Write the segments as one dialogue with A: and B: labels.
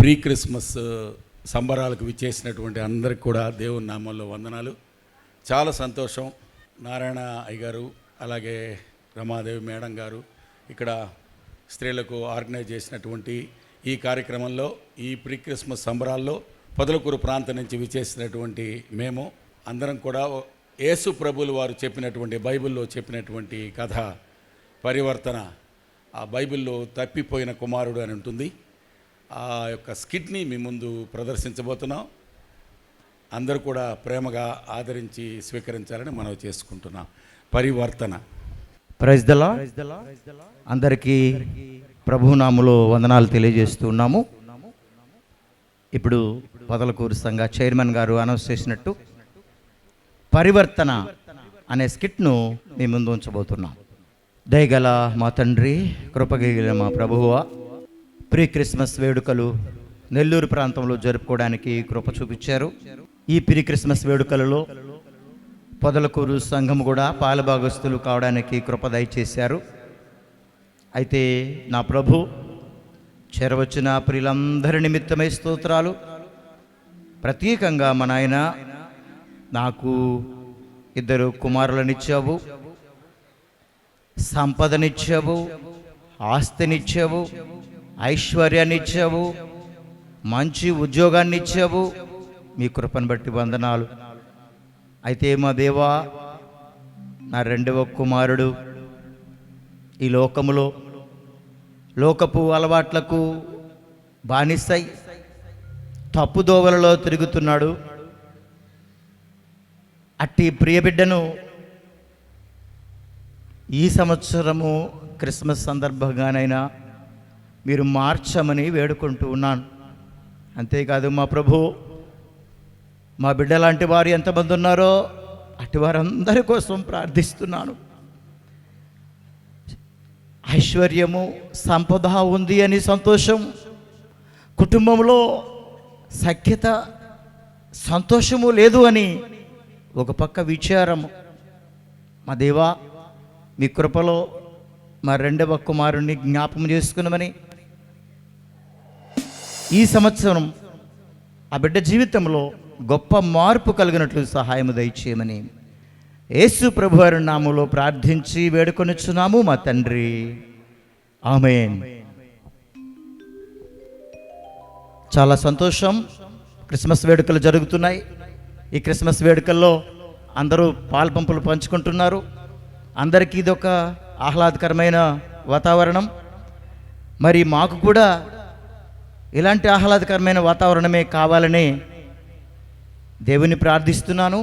A: Pre Christmas సంబరాలకు విచ్చేసినటువంటి అందరికి కూడా దేవుని నామంలో వందనాలు. చాలా సంతోషం. నారాయణ అయ్య గారు, అలాగే రమాదేవి మేడం గారు ఇక్కడ స్త్రీలకు ఆర్గనైజ్ చేసినటువంటి ఈ కార్యక్రమంలో, ఈ ప్రీ క్రిస్మస్ సంబరాల్లో పొదలకూరు ప్రాంతం నుంచి విచ్చేసినటువంటి మేము అందరం కూడా యేసు ప్రభులు వారు చెప్పినటువంటి బైబిల్లో చెప్పినటువంటి కథ పరివర్తన, ఆ బైబిల్లో తప్పిపోయిన కుమారుడు అని ఉంటుంది. ఆ యొక్క స్కిట్ని మీ ముందు ప్రదర్శించబోతున్నాం. అందరూ కూడా ప్రేమగా ఆదరించి స్వీకరించాలని మనవి చేసుకుంటున్నాం. పరివర్తన.
B: Praise the Lord. అందరికీ ప్రభునామములో వందనాలు తెలియజేస్తున్నాము. ఇప్పుడు పొదలకూరు సంఘ చైర్మన్ గారు అనౌన్స్ చేసినట్టు పరివర్తన అనే స్కిట్ను మీ ముందు ఉంచబోతున్నాం. దయగల మా తండ్రి, కృపగల మా ప్రభువా, ప్రీ క్రిస్మస్ వేడుకలు నెల్లూరు ప్రాంతంలో జరుపుకోవడానికి కృప చూపించారు. ఈ ప్రీ క్రిస్మస్ వేడుకలలో పొదలకూరు సంఘం కూడా పాలుభాగస్తులు కావడానికి కృప దయచేశారు. అయితే నా ప్రభు, చేరవచ్చిన ప్రియులందరి నిమిత్తమై స్తోత్రాలు. ప్రత్యేకంగా మా నాయన నాకు 2 కుమారులనిచ్చావు, సంపదనిచ్చావు, ఆస్తినిచ్చావు, ఐశ్వర్యాన్ని ఇచ్చావు, మంచి ఉద్యోగాన్ని ఇచ్చావు. మీ కృపను బట్టి వందనాలు. అయితే మా దేవా, నా 2వ కుమారుడు ఈ లోకములో లోకపు అలవాట్లకు బానిసై తప్పుదోవలలో తిరుగుతున్నాడు. అట్టి ప్రియబిడ్డను ఈ సంవత్సరము క్రిస్మస్ సందర్భంగానైనా మీరు మార్చమని వేడుకుంటూ ఉన్నాను. అంతేకాదు మా ప్రభు, మా బిడ్డ లాంటి వారు ఎంతమంది ఉన్నారో అటు వారందరి కోసం ప్రార్థిస్తున్నాను. ఐశ్వర్యము, సంపద ఉంది అని సంతోషం, కుటుంబంలో సఖ్యత, సంతోషము లేదు అని ఒక పక్క విచారము. మా దేవా, మీ కృపలో మా 2వ కుమారుణ్ణి జ్ఞాపకం చేసుకున్నామని, ఈ సంవత్సరం ఆ బిడ్డ జీవితంలో గొప్ప మార్పు కలిగినట్లు సహాయము దయచేయమని యేసు ప్రభువారి నామములో ప్రార్థించి వేడుకొనిచున్నాము మా తండ్రి. ఆమేన్. చాలా సంతోషం. క్రిస్మస్ వేడుకలు జరుగుతున్నాయి. ఈ క్రిస్మస్ వేడుకల్లో అందరూ పాల్పంపులు పంచుకుంటున్నారు. అందరికీ ఇదొక ఆహ్లాదకరమైన వాతావరణం. మరి మాకు కూడా ఇలాంటి ఆహ్లాదకరమైన వాతావరణమే కావాలని దేవుని ప్రార్థిస్తున్నాను.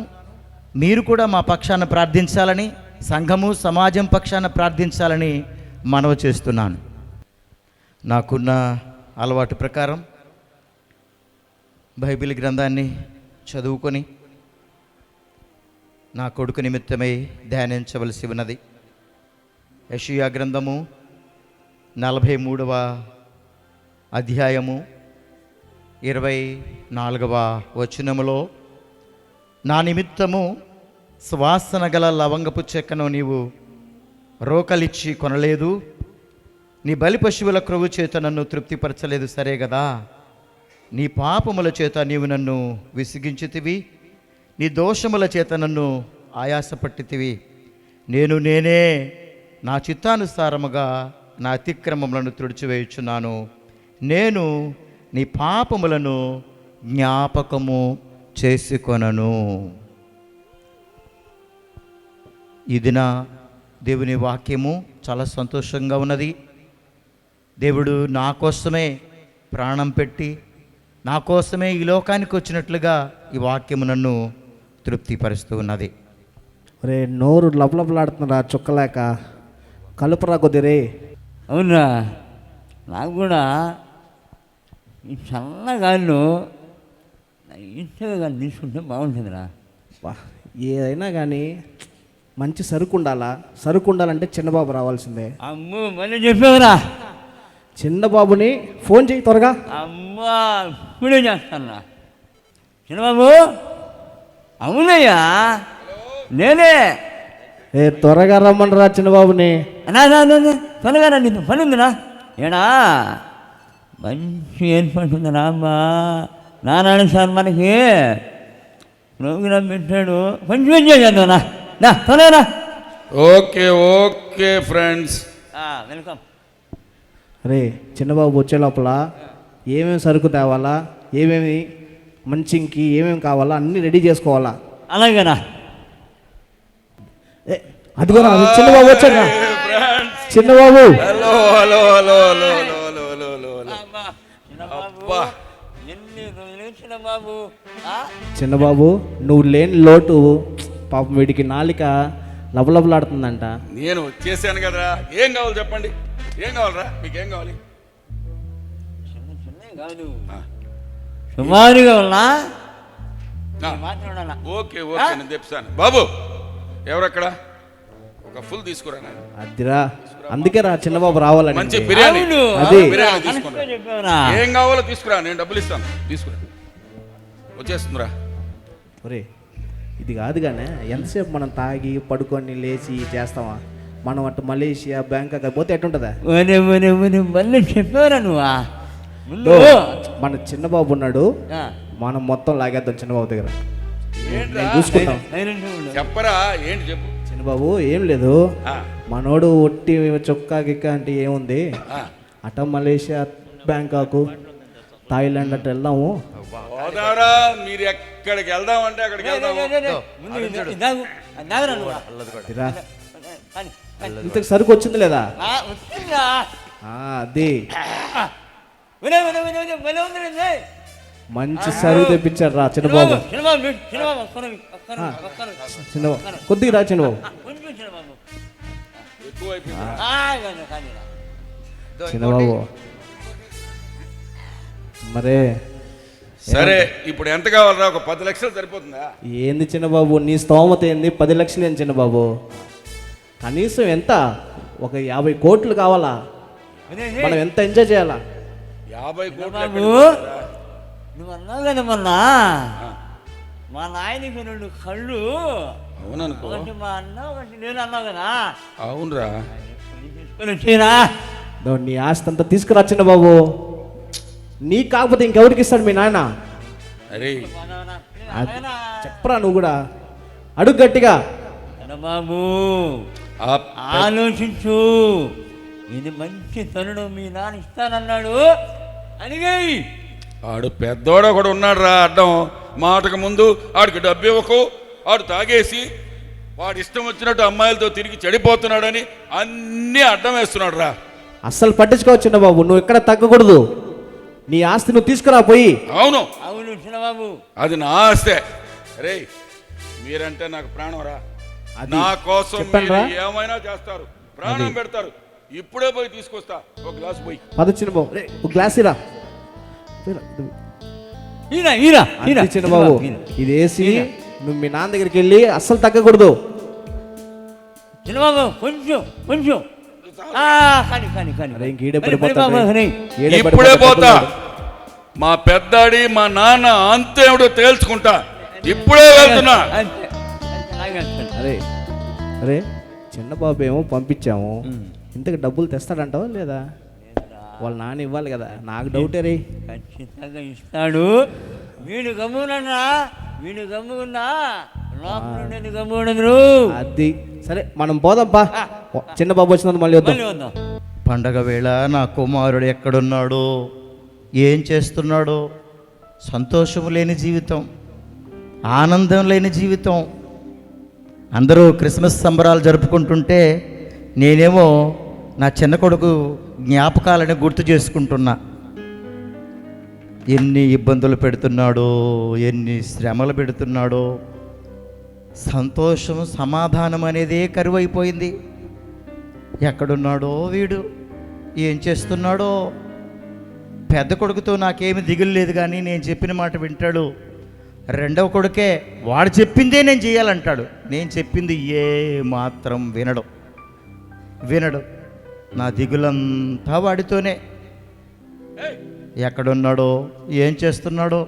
B: మీరు కూడా మా పక్షాన ప్రార్థించాలని, సంఘము సమాజం పక్షాన ప్రార్థించాలని మనవి చేస్తున్నాను. నాకున్న అలవాటు ప్రకారం బైబిల్ గ్రంథాన్ని చదువుకొని నా కొడుకు నిమిత్తమై ధ్యానించవలసి ఉన్నది. యెషయా గ్రంథము 43వ అధ్యాయము 24వ వచనములో, నా నిమిత్తము సువాసన గల లవంగపు చెక్కను నీవు రోకలిచ్చి కొనలేదు, నీ బలి పశువుల క్రొవ్వు చేత నన్ను తృప్తిపరచలేదు, సరే కదా. నీ పాపముల చేత నీవు నన్ను విసిగించితివి, నీ దోషముల చేత నన్ను ఆయాసపట్టితివి. నేనే నా చిత్తానుసారముగా నా అతిక్రమములను తుడిచివేయుచున్నాను. నేను నీ పాపములను జ్ఞాపకము చేసుకొనను. ఇది నా దేవుని వాక్యము. చాలా సంతోషంగా ఉన్నది. దేవుడు నా కోసమే ప్రాణం పెట్టి, నా కోసమే ఈ లోకానికి వచ్చినట్లుగా ఈ వాక్యము నన్ను తృప్తిపరుస్తూ ఉన్నది.
C: రే, నోరు లపలపలాడుతున్నారా చుక్కలేక, కలుపురా కొద్దిరే.
D: అవునా, నాకు కూడా ఈ చల్లగాళ్ళు ఇంట్లో కానీ తీసుకుంటే బాగుంటుందిరా.
C: ఏదైనా కానీ మంచి సరుకు ఉండాలా. సరుకు ఉండాలంటే చిన్నబాబు రావాల్సిందే.
D: అమ్మో, మళ్ళీ చెప్పావురా.
C: చిన్నబాబుని ఫోన్ చేయి త్వరగా.
D: అమ్మా, ఇప్పుడే చేస్తాను. చిన్నబాబు. అవునయ్యా, నేనే.
C: త్వరగా రమ్మనరా చిన్నబాబుని.
D: త్వరగా రండి, పని ఉందినా. ఏడా మంచి ఏర్పాటు ఉంది రామ్మా. నారాయణ సార్ మనకి ప్రోగ్రాం పెట్టాడు, కొంచెం ఎంజాయ్ చేద్దాం. నా తొలరా.
A: Okay okay friends,
D: welcome.
C: అరే చిన్నబాబు వచ్చే లోపల ఏమేమి సరుకు తేవాలా, ఏమేమి మంచింకి ఏమేమి కావాలా అన్నీ రెడీ చేసుకోవాలా.
D: అలాగేనా.
C: అదిగోనా అది చిన్నబాబు వచ్చాడా? Chinnababu
A: hello hello hello hello hello hello hello hello. అబ్బా,
D: ఎన్ని రోజులు చిన్నబాబు.
C: చిన్నబాబు నువ్వు లేని లోటు పాపం వీడికి నాలిక లబలబలాడుతుందంట.
A: నేను వచ్చేసాను కదరా. ఏం కావాలి చెప్పండి, ఏం కావాలరా, మీకు ఏం కావాలి?
D: చిన్న కాదు, సుమారుగా ఉన్నా మాట్లాడాలా.
A: ఓకే ఓకే, నేను తెప్పిస్తాను. బాబు ఎవరక్కడ? ఒక ఫుల్ తీసుకురా నాయన.
C: అదిరా, అందుకే రా చిన్నబాబు రావాలని.
A: మంచి బిర్యానీ,
C: అది.
A: బిర్యానీ తీసుకురా. ఏం కావాలో తీసుకురా, నేను డబ్బులు ఇస్తాను. తీసుకురా, వచ్చేస్తుందిరా.
C: ఒరే ఇది కాదు కానీ ఎంతసేపు మనం తాగి పడుకొని లేచి చేస్తామా? మనం అటు మలేషియా బ్యాంకాక్ పోతే ఎట్టుంటుందా?
D: మళ్ళీ చెప్పారా నువ్వా? ముందు
C: మన చిన్నబాబు ఉన్నాడు, మనం మొత్తం లాగేద్దాం చిన్నబాబు దగ్గర. నేను చూసుకుంటాం.
A: చెప్పరా, ఏంటి చెప్పు.
C: చిన్నబాబు ఏం లేదు,
A: ఆ,
C: మనోడు ఒట్టి చొక్కా గిక్క అంటే ఏముంది,
A: ఆ.
C: అట మలేషియా బ్యాంకాక్ థాయిలాండ్ అటు వెళ్దాము.
A: పోదారా, మీరు ఎక్కడికి వెళ్దామంటే అక్కడికి వెళ్దాము.
C: ఇరా. ఇంతకు సరుకు వచ్చింది లేదా? అది మంచి సరుకు తెప్పించాడు రా చిన్నబాబు. చిన్నబాబు కొద్దిగా రా చిన్నబాబు. చిన్నబాబు మరే
A: సరే, ఇప్పుడు ఎంత కావాలరా? ఒక 10 లక్షలు సరిపోతుందా?
C: ఏంది చిన్నబాబు నీ స్తోమత ఏంది? 10 లక్షలు ఏంది చిన్నబాబు? కనీసం ఎంత? ఒక 50 కోట్లు కావాలా? మనం ఎంత ఎంజాయ్ చేయాలా?
A: 50 కోట్లు
D: బాబు, నువ్వు అన్నావు కదా మొన్న మా నాయనకి 2 కళ్ళు.
A: అవుననుకో.
D: ఒకటి మా అన్న, ఒకటి నేను అన్నావు కదా.
A: అవునరా.
D: వచ్చేరా.
C: నీ ఆస్తి అంతా తీసుకురా చిన్నబాబు. నీ కాకపోతే ఇంకెవరికి ఇస్తాడు మీ నాయన?
A: అరే
C: చెప్పరా నువ్వు కూడా, అడుగు గట్టిగా.
D: బాబు ఆలోచించు, ఇది మంచి తరుణం, మీ నాన్న ఇస్తానన్నాడు. అడిగాయి
A: ఆడు పెద్దోడు కూడా ఉన్నాడు రా అడ్డం. మాటకు ముందు ఆడికి డబ్బు ఇవ్వకు, ఆడు తాగేసి వాడు ఇష్టం వచ్చినట్టు అమ్మాయిలతో తిరిగి చెడిపోతున్నాడని అన్నీ అడ్డం వేస్తున్నాడు రా.
C: అస్సలు పట్టించుకోవచ్చు చిన్నబాబు, నువ్వు ఎక్కడ తగ్గకూడదు. నీ ఆస్తి నువ్వు తీసుకురా పోయి.
A: అవును
D: అవును చిన్నబాబు,
A: అది నా ఆస్తే. రే మీరంటే నాకు ప్రాణం రా. నా కోసం
C: చెప్పండ్రా.
A: మీరు ఏమైనా చేస్తారు, ప్రాణం పెడతారు. ఇప్పుడే పోయి తీసుకొస్తా, ఒక గ్లాస్ పోయి.
C: పద చిన్నబాబు, ఒక గ్లాస్ ఇరా. చిన్నబాబు ఇది వేసి నువ్వు మీ నాన్న దగ్గరికి వెళ్ళి అస్సలు తగ్గకూడదు.
D: చిన్నబాబు కొంచెం కొంచెం.
A: ఇప్పుడే పోతా. మా పెద్దాడి మా నాన్న అంతేమిడో తేల్చుకుంటా. ఇప్పుడే వెళ్తున్నా.
C: అరే అరే చిన్నబాబు ఏమో పంపించాము, ఇంతకు డబ్బులు తెస్తాడంటావా లేదా? వాళ్ళ నాన్న ఇవ్వాలి కదా. నాకు డౌటే రే.
D: ఖచ్చితంగా ఇస్తాడు. వీడు గమ్మునా, వీడు గమ్మున్నా లోపల నేను గమ్ముడు.
C: అది సరే, మనం పోదాంపా. చిన్నబాబు వచ్చినందుకు మళ్ళీ వద్దాం.
B: పండగ వేళ నా కుమారుడు ఎక్కడున్నాడో, ఏం చేస్తున్నాడో? సంతోషం లేని జీవితం, ఆనందం లేని జీవితం. అందరూ క్రిస్మస్ సంబరాలు జరుపుకుంటుంటే నేనేమో నా చిన్న కొడుకు జ్ఞాపకాలని గుర్తు చేసుకుంటున్నా. ఎన్ని ఇబ్బందులు పెడుతున్నాడో, ఎన్ని శ్రమలు పెడుతున్నాడో. సంతోషం, సమాధానం అనేదే కరువైపోయింది. ఎక్కడున్నాడో వీడు, ఏం చేస్తున్నాడో? పెద్ద కొడుకుతో నాకేమి దిగులు లేదు, కానీ నేను చెప్పిన మాట వింటాడు. రెండవ కొడుకే వాడు చెప్పిందే నేను చేయాలంటాడు. నేను చెప్పింది ఏ మాత్రం వినడు. నా దిగులంతా వాడితోనే. ఎక్కడున్నాడో, ఏం చేస్తున్నాడో?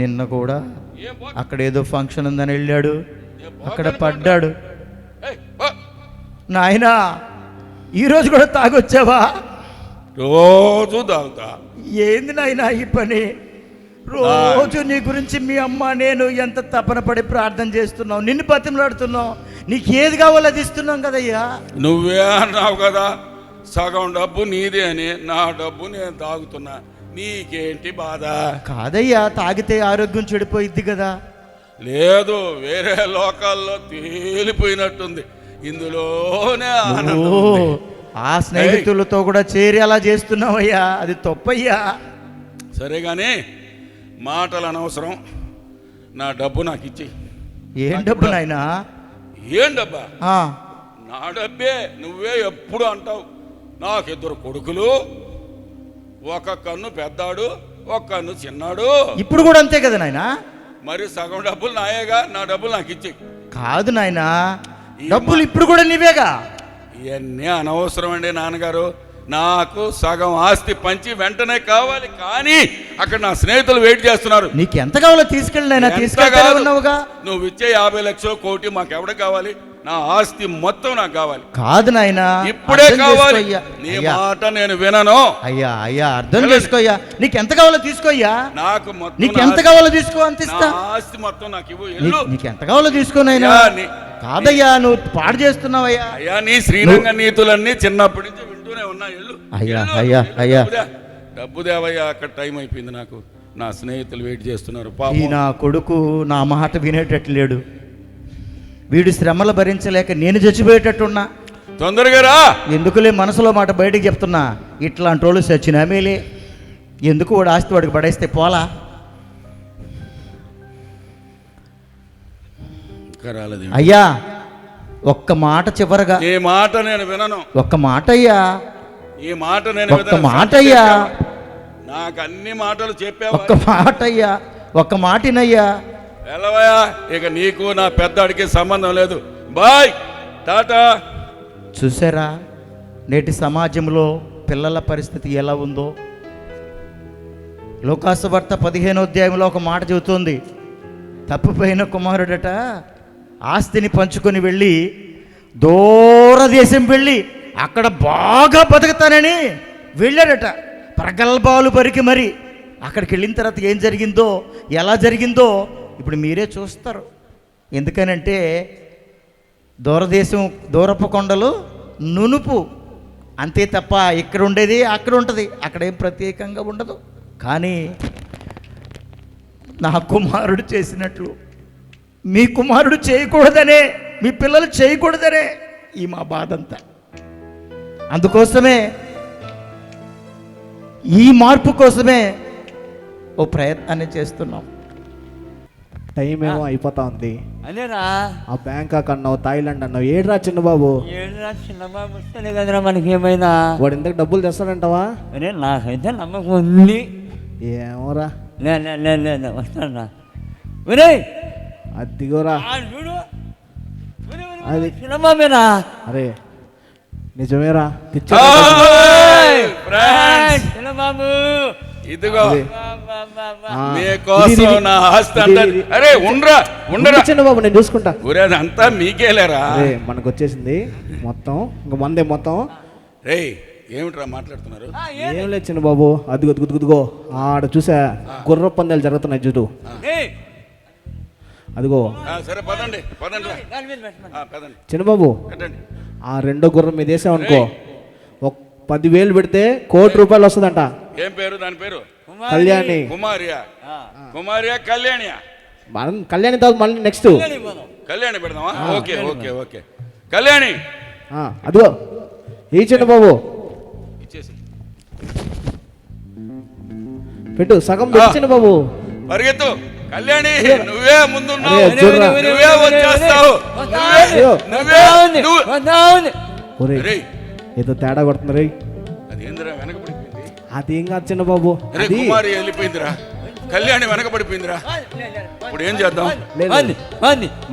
B: నిన్న కూడా అక్కడ ఏదో ఫంక్షన్ ఉందని వెళ్ళాడు, అక్కడ పడ్డాడు. నాయనా ఈరోజు కూడా తాగొచ్చావా?
A: రోజు తాగుతా.
B: ఏంది నాయనా ఈ పని? రోజు నీ గురించి మీ అమ్మ నేను ఎంత తపన పడి ప్రార్థన చేస్తున్నావు, నిన్ను బతిమలాడుతున్నావు, నీకు ఏది కావాలో అది ఇస్తున్నాం కదయ్యా.
A: నువ్వే అన్నావు కదా సగం డబ్బు నీదే అని, నా డబ్బు నేను తాగుతున్నా, నీకేంటి బాధ?
B: కాదయ్యా, తాగితే ఆరోగ్యం చెడిపోయిద్ది కదా.
A: లేదు, వేరే లోకాల్లో తేలిపోయినట్టుంది, ఇందులోనే ఆనందం ఉంది.
B: ఆ స్నేహితులతో కూడా చేరి అలా చేస్తున్నావయ్యా, అది తప్పయ్యా.
A: సరే కానీ మాటలు అనవసరం, నా డబ్బు నాకు ఇచ్చి.
B: ఏం డబ్బు నాయనా?
A: ఏం డబ్బా?
B: ఆ,
A: నా డబ్బే, నువ్వే ఎప్పుడు అంటావు. నాకు 2 కొడుకులు, ఒక కన్ను పెద్దాడు, ఒక కన్ను చిన్నాడు.
B: ఇప్పుడు కూడా అంతే కదా నాయనా?
A: మరి సగం డబ్బులు నాయేగా, నా డబ్బులు నాకు ఇచ్చి.
B: కాదు నాయనా, డబ్బులు ఇప్పుడు కూడా నీవేగా.
A: ఇవన్నీ అనవసరం అండి నాన్నగారు. నాకు సగం ఆస్తి పంచి వెంటనే కావాలి, కానీ అక్కడ నా స్నేహితులు వెయిట్ చేస్తున్నారు.
B: నీకు ఎంత కావాలో తీసుకెళ్ళినైనా
A: ఎంత
B: తీసుకెళ్తా
A: కాదు.
B: ఉన్నావుగా.
A: నువ్వు ఇచ్చే 50 లక్షలు, కోటి మాకు ఎవడ కావాలి? నా ఆస్తి మొత్తం నాకు కావాలి.
B: కాదు నాయనా,
A: ఇప్పుడే
B: అర్థం
A: కావాలి.
B: చేసుకోయ్యా.
A: నీ
B: అయ్యా,
A: మాట నేను వినను.
B: అయ్యా అయ్యా అర్థం చేసుకోయ్యా. నీకు ఎంత కావాలో తీసుకోయ్యా.
A: నాకు మొత్తం
B: నీకు
A: నా
B: ఎంత
A: ఆస్తి-
B: కావాలో తీసుకో, అంత
A: నా
B: ఇస్తా.
A: ఆస్తి మొత్తం నాకు ఇవ్వు. ఎల్లు.
B: నీకు ఎంత కావాలో తీసుకోనైనా.
A: అయ్యా,
B: కాదయ్యా, నువ్వు పాడు చేస్తున్నావయ్యా.
A: అయ్యా, నీ శ్రీరంగ నీతులన్నీ చిన్నప్పటి నుంచి వింటూనే ఉన్నా. ఎల్లు.
B: అయ్యా,
A: ఎల్లు.
B: అయ్యా, అయ్యా.
A: డబ్బు దేవయ్యా, అక్కడ టైం అయిపోయింది, నాకు నా స్నేహితులు వెయిట్ చేస్తున్నారు.
B: ఈ
A: పాపం.
B: నా కొడుకు నా మాట వినేటట్లు లేడు. వీడు శ్రమలు భరించలేక నేను చచ్చిపోయేటట్టున్నా.
A: తొందరగా రా.
B: ఎందుకులే మనసులో మాట బయటికి చెప్తున్నా. ఇట్లాంటి వాళ్ళు సచ్చినామేలే. ఎందుకు వాడు ఆస్తి వాడికి పడేస్తే పోలా.
A: ఇంకా రాలేదు.
B: అయ్యా, ఒక్క మాట చివరగా.
A: ఈ మాట నేను వినను.
B: ఒక్క మాట అయ్యా,
A: ఈ మాట నేను
B: ఒక్క
A: వినను.
B: మాట అయ్యా,
A: నాకు అన్ని మాటలు చెప్పావు.
B: ఒక్క మాట అయ్యా, ఒక్క మాటినయ్యా.
A: వెళ్ళవయ్యా, ఇక నీకు నా పెద్దాడికి సంబంధం లేదు. బాయ్, టాటా.
B: చూసారా నేటి సమాజంలో పిల్లల పరిస్థితి ఎలా ఉందో? లోకాసువార్త 15వ అధ్యాయంలో ఒక మాట చెబుతోంది. తప్పిపోయిన కుమారుడట ఆస్తిని పంచుకొని వెళ్ళి దూరదేశం వెళ్ళి అక్కడ బాగా బతుకుతానని వెళ్ళాడట. ప్రగల్భాలు పరికి మరి అక్కడికి వెళ్ళిన తర్వాత ఏం జరిగిందో, ఎలా జరిగిందో ఇప్పుడు మీరే చూస్తారు. ఎందుకనంటే దూరదేశం, దూరపు కొండలు నునుపు అంతే తప్ప ఇక్కడ ఉండేది అక్కడ ఉంటుంది, అక్కడేం ప్రత్యేకంగా ఉండదు. కానీ నా కుమారుడు చేసినట్లు మీ కుమారుడు చేయకూడదనే, మీ పిల్లలు చేయకూడదనే ఈ మా బాధ అంతా. అందుకోసమే, ఈ మార్పు కోసమే ఓ ప్రయత్నాన్ని చేస్తున్నాం.
C: టైం ఏమో అయిపోతా ఉంది.
D: అదేరా
C: ఆ బ్యాంకాక్ అన్నావు, థాయిలాండ్ అన్నావు, ఏడ్రా చిన్న బాబు.
D: ఏడురా చిన్నబాబు వస్తేనే కదరా మనకి ఏమైనా.
C: వాడు ఇంతకు డబ్బులు తెస్తాడంటావా?
D: అరే నాకైతే నమ్మకం ఉంది.
C: ఏమోరా,
D: వస్తాడా? ఒరే
C: అదిగోరా.
D: చూడు,
C: అది
D: చిన్నబాబేనా?
C: అరే నిజమేరా, తెచ్చా.
A: Hi, friends.
D: చిన్నబాబు
A: ఇదిగో
C: ఆ,
A: మీకోసం నా ఆస్తి అంతా. అరే ఉండరా, ఉండరా
C: చిన్న బాబు, నేను చూసుకుంటా.
A: ఊరేదంతా మీకేలేరా.
C: అరే మనకు వచ్చేసింది మొత్తం, ఇంక మందే మొత్తం.
A: రేయ్, ఏమిట్రా మాట్లాడుతున్నారు?
C: ఏం లేదు చిన్న బాబు, అదిగో గుద్దుగో ఆడ చూసా గుర్ర పందాలు జరుగుతున్నాయి చూడు. అదిగో
A: సరే పదండి, పదండి రా. పదండి,
C: చిన్న బాబు,
A: పెట్టండి.
C: ఆ రెండో గుర్రం మీద వేసామనుకో, ఒక 10,000 పెడితే ₹1,00,00,000 వస్తుందంట.
A: ఏం పేరు దాని పేరు?
C: కళ్యాణి.
A: కుమారియా? కుమారియా కళ్యాణియా?
C: మనం కళ్యాణి తర్వాత మళ్ళీ నెక్స్ట్
A: కళ్యాణి పెడదామా? Okay okay okay. కళ్యాణి
C: అదిగో ఈ చిన్న బాబు
A: ఇచ్చేసి
C: పెట్టు, సగం పెట్టు చిన్న బాబు.
A: పరిగెత్తు. కళ్యాణి, నువ్వే ముందున్నావు,
C: అరే, చూడురా.
A: నువ్వే వచ్చేస్తావు.
C: ఒరే
A: రేయ్,
C: ఏదో తేడా కొడుతుంది.
A: అదేందిరా వెనకబడిపోయింది?
C: అదేం కాదు చిన్న బాబు,
A: అరే
C: అది
A: కుమారి వెళ్ళిపోయిందిరా, కళ్యాణి వెనకబడిపోయిందిరా. ఇప్పుడు ఏం చేద్దాం?
C: లేదు.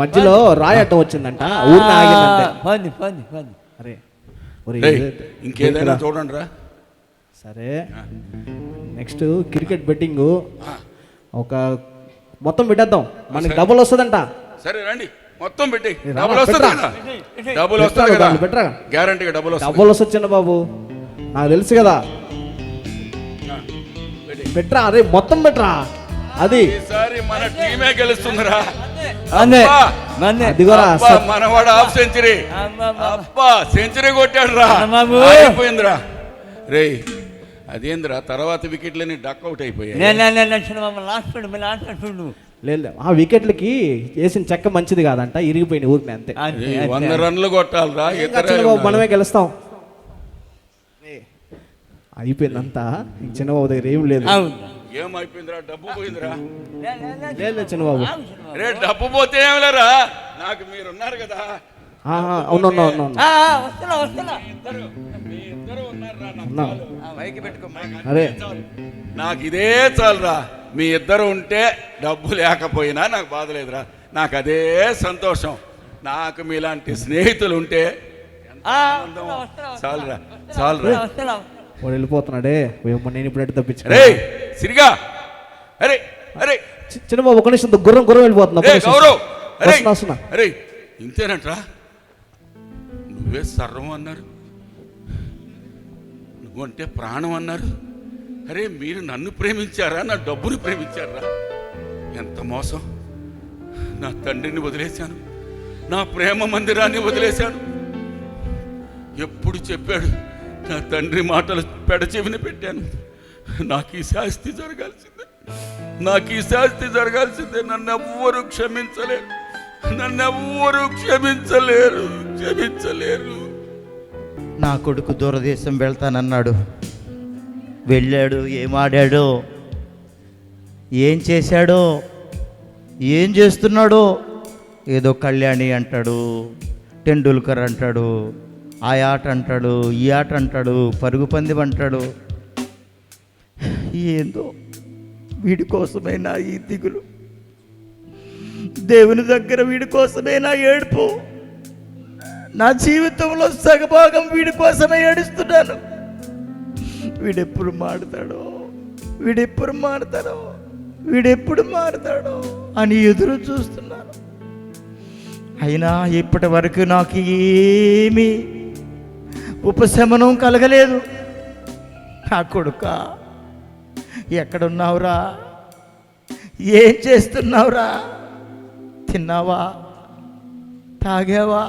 C: మధ్యలో రాయి అడ్డం వచ్చిందంట, ఊరిని ఆగిందంటే. అరే ఒరే,
A: రేయ్, ఇంకేదైనా చూడండి రా.
C: సరే నెక్స్ట్ క్రికెట్ బెట్టింగ్ ఒక మొత్తం పెట్టేద్దాం, మనకి డబుల్ వస్తుందంట.
A: సరే రండి. మొత్తం పెట్టి
C: ఏ, రామా,
A: డబ్బులు వస్తుంది
C: పెట్టరా.
A: కదా, డబ్బులు వస్తుంది కదా,
C: పెట్టరా.
A: గ్యారంటీగా డబ్బులు వస్తుంది.
C: డబ్బులు వస్తుంది చిన్న బాబు, నాకు తెలుసు కదా. పెట్టరా, అరే మొత్తం పెట్టరా. అది
A: ఈసారి మన టీమే గెలుస్తుందిరా.
D: అందే
A: అబ్బా,
D: మందే
C: అదిగోరా
A: అబ్బా, మనవాడు హాఫ్ సెంచరీ, అబ్బా సెంచరీ కొట్టాడు రా,
D: బాబు.
A: అయిపోయిందిరా. రేయ్ అదేందిరా, తర్వాత వికెట్లని డక్అవుట్ అయిపోయాయి.
D: చిన్నబాబు లాస్ట్ చూడు
C: లేదు, ఆ వికెట్లకి వేసిన చెక్క మంచిది కాదంట, ఇరిగిపోయింది ఊరికి అంతే.
D: అంతే,
A: 100
D: అంతే.
A: రన్లు కొట్టాలిరా.
C: ఇంకా చిన్నబాబు మనమే గెలుస్తాం. అయిపోయింది అంతా, ఇంక చిన్నబాబు దగ్గర ఏం లేదు.
D: అవును.
A: ఏమైపోయిందిరా, డబ్బు పోయిందిరా.
C: లేదు చిన్నబాబు.
A: రే డబ్బు పోతే ఏం లేరా, నాకు మీరున్నారు కదా.
C: అవును
D: వస్తున్నా
A: మీ ఇద్దరు ఉన్నారురా, నాకు
C: ఉన్నా.
A: చాలు. పైకి పెట్టుకో,
C: అరే
A: నాకు ఇదే చాలురా. మీ ఇద్దరు ఉంటే డబ్బు లేకపోయినా నాకు బాధ లేదురా, నాకు అదే సంతోషం. నాకు మీలాంటి స్నేహితులు ఉంటే ఎంత ఆనందమో. చాలురా చాలురా.
C: వాడు వెళ్ళిపోతున్నాడే, నేను ఇప్పుడు తప్పించు.
A: రే సిరిగా, అరే అరే
C: చిన్నబాబు ఒక నిమిషం, గుర్రం వెళ్ళిపోతున్నా.
A: రే గౌరవ్, అరే
C: వస్తున్నా.
A: అరే ఇంతేనట్రా, నువ్వే సర్వం అన్నారు, నువ్వంటే ప్రాణం అన్నారు. అరే మీరు నన్ను ప్రేమించారా, నా డబ్బుని ప్రేమించారా? ఎంత మోసం. నా తండ్రిని వదిలేశాను, నా ప్రేమ మందిరాన్ని వదిలేశాను. ఎప్పుడు చెప్పాడు, నా తండ్రి మాటలు పెడచెవిని పెట్టాను. నాకు ఈ శాస్తి జరగాల్సిందే, నాకు ఈ శాస్తి జరగాల్సిందే. నన్ను ఎవ్వరూ క్షమించలేరు, నన్ను ఎవ్వరూ క్షమించలేరు.
B: నా కొడుకు దూరదేశం వెళ్తానన్నాడు, వెళ్ళాడు. ఏం ఆడాడో, ఏం చేశాడో, ఏం చేస్తున్నాడో. ఏదో కళ్యాణి అంటాడు, టెండూల్కర్ అంటాడు, ఆ ఆట అంటాడు, ఈ ఆట అంటాడు, పరుగు పందెం అంటాడు. ఏందో వీడి కోసమైనా ఈ దిగులు, దేవుని దగ్గర వీడి కోసమైనా ఏడుపు. నా జీవితంలో సగభాగం వీడి కోసమే ఏడుస్తున్నాను. వీడెప్పుడు మారుతాడో అని ఎదురు చూస్తున్నాను. అయినా ఇప్పటి వరకు నాకు ఏమీ ఉపశమనం కలగలేదు. నా కొడుకా, ఎక్కడున్నావురా? ఏం చేస్తున్నావురా? తిన్నావా? తాగావా?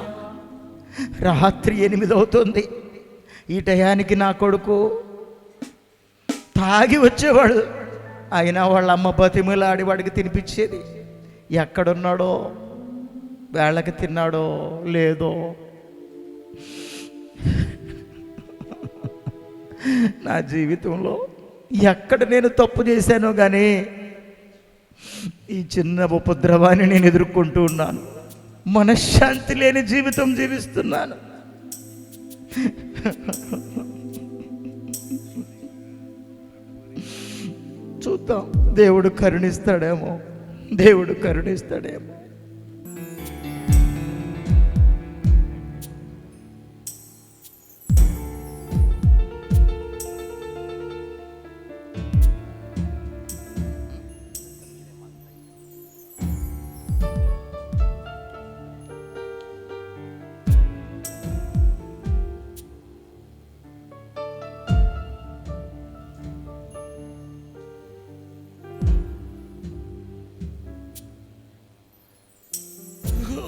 B: రాత్రి 8 అవుతుంది. ఈ టయానికి నా కొడుకు తాగి వచ్చేవాడు. అయినా వాళ్ళ అమ్మ బతిమలాడి వాడికి తినిపించేది. ఎక్కడున్నాడో, వేళకి తిన్నాడో లేదో. నా జీవితంలో ఎక్కడ నేను తప్పు చేశానో కానీ ఈ చిన్న ఉపద్రవాన్ని నేను ఎదుర్కొంటూ ఉన్నాను. మనశ్శాంతి లేని జీవితం జీవిస్తున్నాను. చూద్దాం, దేవుడు కరుణిస్తాడేమో.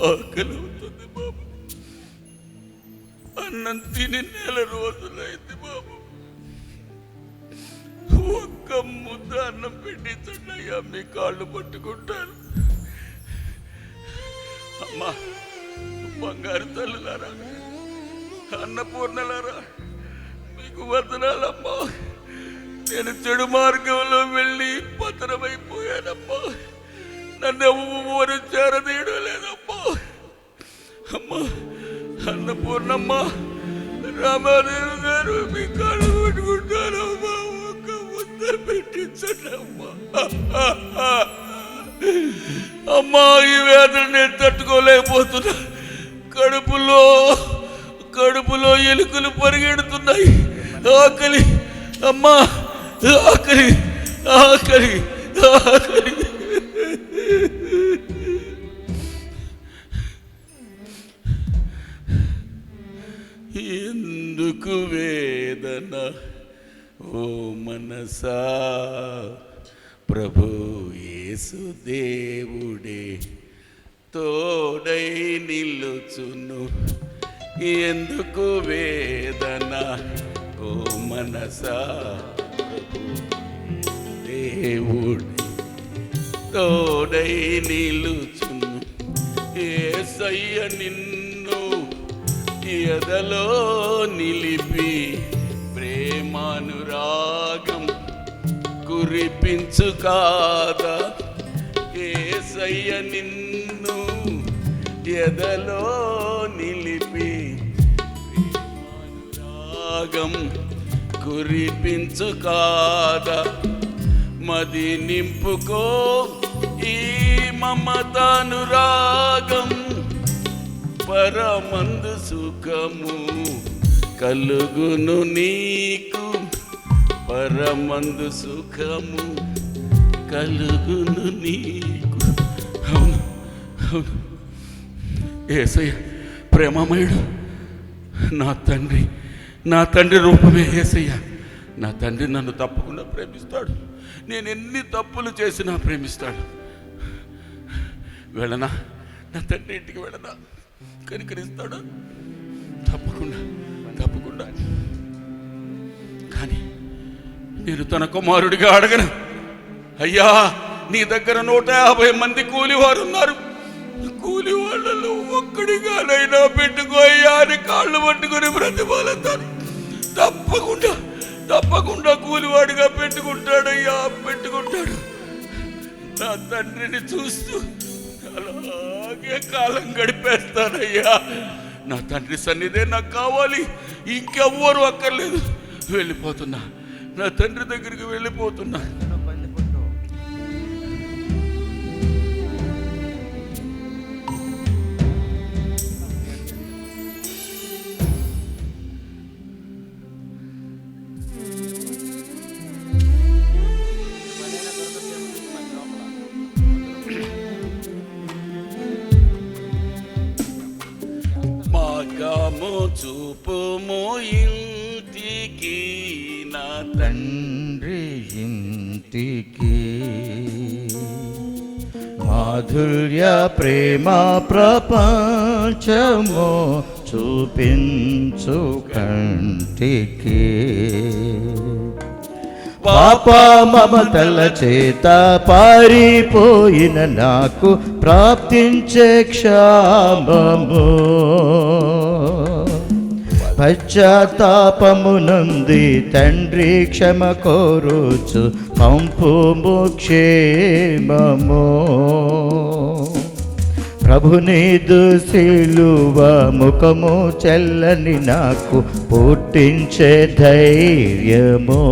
A: ఆకలి అవుతుంది బాబు, అన్నం తిని 1 రోజులైంది బాబు. ఒక్క ముద్ద అన్నం పెట్టించండియ్యా, మీ కాళ్ళు పట్టుకుంటాను. అమ్మా, బంగారు తల్లులారా, అన్నపూర్ణలారా, మీకు వందనాలమ్మా. నేను చెడు మార్గంలో వెళ్ళి పతనమైపోయానమ్మా. నన్ను ఎవ్వరు చేరదీయడం లేదమ్మా. అమ్మా, అన్నపూర్ణమ్మ, రామాదేవి గారు, మీ కాళ్ళు పెట్టుకుంటానమ్మా. ఒక్క ముద్ద పెట్టించండి అమ్మా. అమ్మా, ఈ వేదన నేను తట్టుకోలేకపోతున్నా. కడుపులో ఎలుకలు పరిగెడుతున్నాయి. ఆకలి అమ్మా, ఆకలి. ఎందుకు వేదన ఓ మనసా, ప్రభు యేసు దేవుడే తోడై నిలుచును. ఎందుకు వేదన ఓ మనసా, ప్రభు దేవుడే తోడై నిలుచును. యేసయ్య నిన్ను ఎదలో నిలిపి ప్రేమానురాగం కురిపించు కాదా. యేసయ్య నిన్ను ఎదలో నిలిపి ప్రేమానురాగం కురిపించు కాదా. మది నింపుకో ఈ మమతానురాగం, పరమందు సుఖము కలుగును నీకు, పరమందు సుఖము కలుగును నీకు. అవును అవును, యేసయ్య ప్రేమమయుడు, నా తండ్రి రూపమే యేసయ్య. నా తండ్రి నన్ను తప్పకుండా ప్రేమిస్తాడు. నేను ఎన్ని తప్పులు చేసినా ప్రేమిస్తాడు. వెళ్ళనా, నా తండ్రి ఇంటికి వెళ్ళనా, కనికరిస్తాడు తప్పకుండా. కానీ నేను తన కుమారుడిగా అడగను. అయ్యా, నీ దగ్గర 150 మంది కూలివారు ఉన్నారు, కూలి వాళ్ళలో ఒక్కడిగానైనా పెట్టుకో అయ్యా అని కాళ్ళు పట్టుకొని బ్రతిమాలతాను. తప్పకుండా కూలివాడిగా పెట్టుకుంటాడయ్యా, పెట్టుకుంటాడు. నా తండ్రిని చూస్తూ అలాగే కాలం గడిపేస్తానయ్యా. నా తండ్రి సన్నిధే నాకు కావాలి, ఇంకెవ్వరు అక్కర్లేదు. వెళ్ళిపోతున్నా, నా తండ్రి దగ్గరికి వెళ్ళిపోతున్నా. చూపుము ఇంటికి, నా
B: తండ్రి ఇంటికి, మాధుర్య ప్రేమ ప్రపంచము చూపించు కంటికి. పాప మమతల చేత పారిపోయిన నాకు ప్రాప్తించే క్షామము, పశ్చాత్తాపమునంది తండ్రి క్షమ కోరుచు పంపుము క్షేమము. ప్రభునీదు సిలువ ముఖము చెల్లని నాకు పుట్టించే ధైర్యము,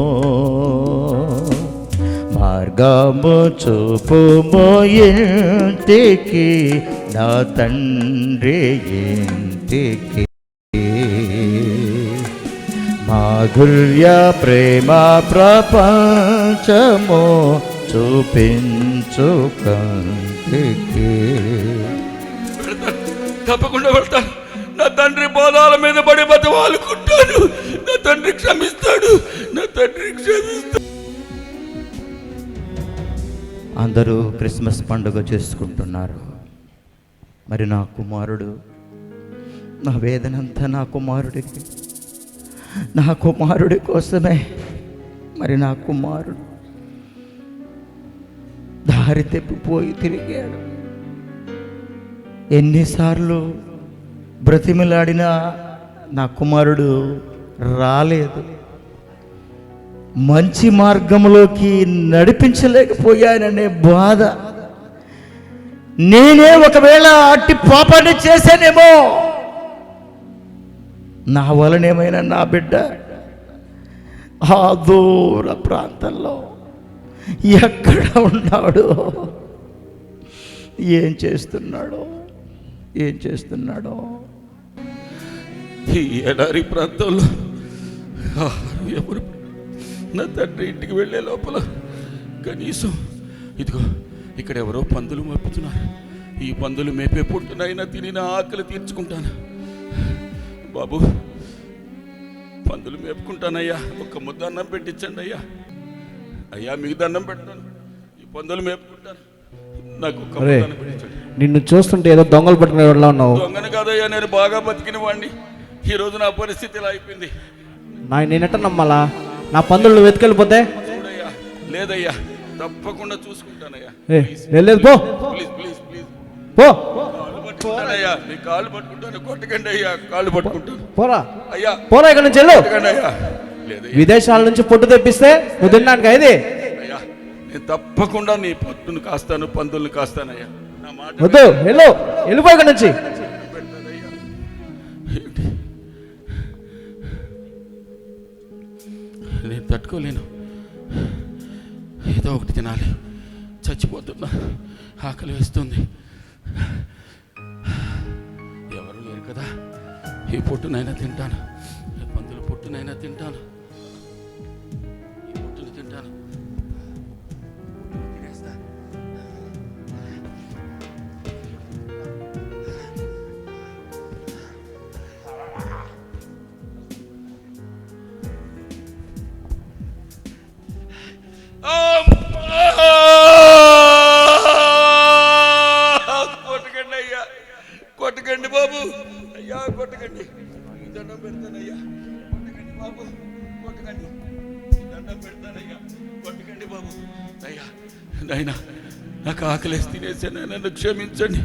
B: మార్గము చూపుము ఇంటికి, నా తండ్రి ఇంటికి. మాధుర్య ప్రేమ ప్రపంచము చూపించు కంటికి.
A: తప్పకుండా వెళ్తాను. నా తండ్రి పాదాల మీద పడి బతిమాలుకుంటాను. నా తండ్రి క్షమిస్తాడు.
B: అందరూ క్రిస్మస్ పండుగ చేసుకుంటున్నారు. మరి నా కుమారుడు, నా వేదనంతా నా కుమారుడికి, నా కుమారుడి కోసమే. మరి నా కుమారుడు దారి తెప్పిపోయి తిరిగాడు. ఎన్నిసార్లు బ్రతిమిలాడినా నా కుమారుడు రాలేదు. మంచి మార్గంలోకి నడిపించలేకపోయాననే బాధ. నేనే ఒకవేళ అట్టి పాపాన్ని చేశానేమో, నా వలనేమైనా నా బిడ్డ ఆ దూర ప్రాంతంలో ఎక్కడ ఉన్నాడో, ఏం చేస్తున్నాడో
A: ఈ ఎడారి ప్రాంతంలో ఎవరు నా తండ్రి ఇంటికి వెళ్ళే లోపల కనీసం ఇదిగో ఇక్కడ ఎవరో పందులు మేపుతున్నారు. ఈ పందులు మేపే పుట్టునైనా తిని నా ఆకలి తీర్చుకుంటాను. బాబు పందులు మేపుకుంటానయ్యా, ఒక్క ముద్ద అన్నం పెట్టించండి అయ్యా. అయ్యా మీకు దండం పెడతాను, ఈ పందులు మేపుకుంటాను, నాకు ఒక్క
C: అరే
A: ముద్ద అన్నం పెట్టించండి.
C: నిన్ను చూస్తుంటే ఏదో దొంగలు పట్టుకునే వాళ్ళ ఉన్నావు.
A: దొంగను కాదయ్యా, నేను బాగా బతికిన వాడిని. ఈరోజు నా పరిస్థితి ఇలా అయిపోయింది.
C: నేనెట్ట నమ్మాలా? నా పందులు వెతికెళ్ళిపోతే?
A: చూడయ్యా, లేదయ్యా, తప్పకుండా చూసుకుంటానయ్యా.
C: లేదు, పో
A: ప్లీజ్ ప్లీజ్ ప్లీజ్,
C: పో
A: కాళ్ళు పట్టుకుంటానయ్యా, మీ కాళ్ళు పట్టుకుంటాను, కొట్టకండి అయ్యా, కాళ్ళు పట్టుకుంటాను
C: పోరా
A: అయ్యా,
C: పోరా ఇక్కడి నుంచి వెళ్ళు.
A: కొట్టకండి అయ్యా. లేదయ్యా
C: విదేశాల నుంచి పొట్టు తెప్పిస్తే నువ్వు తినడానికి ఇది
A: అయ్యా, నేను తప్పకుండా నీ పొట్టును కాస్తాను, పందుల్ని కాస్తానయ్యా. నా మాట
C: వద్దు, వెళ్ళిపో ఇక్కడి నుంచి.
A: పెడతానయ్యా. ఏంటి? నేను తట్టుకోలేను, ఏదో ఒకటి తినాలి, చచ్చిపోతున్నా, ఆకలి వేస్తుంది. ఎవరు లేరు కదా, ఈ పొట్టునైనా తింటాను, ఈ పందుల పొట్టునైనా తింటాను, ఈ పొట్టును తింటాను, తినేస్తా. కొట్టకండి అయ్యా, కొట్టకండి బాబు, అయ్యా కొట్టకండి, దండం పెడతానయ్యా, కొట్టకండి బాబు, కొట్టకండి, దండం పెడతానయ్యా, కొట్టకండి బాబు. అయ్యా నాయనా, నాకు ఆకలేసి తినేసాను, నన్ను క్షమించండి,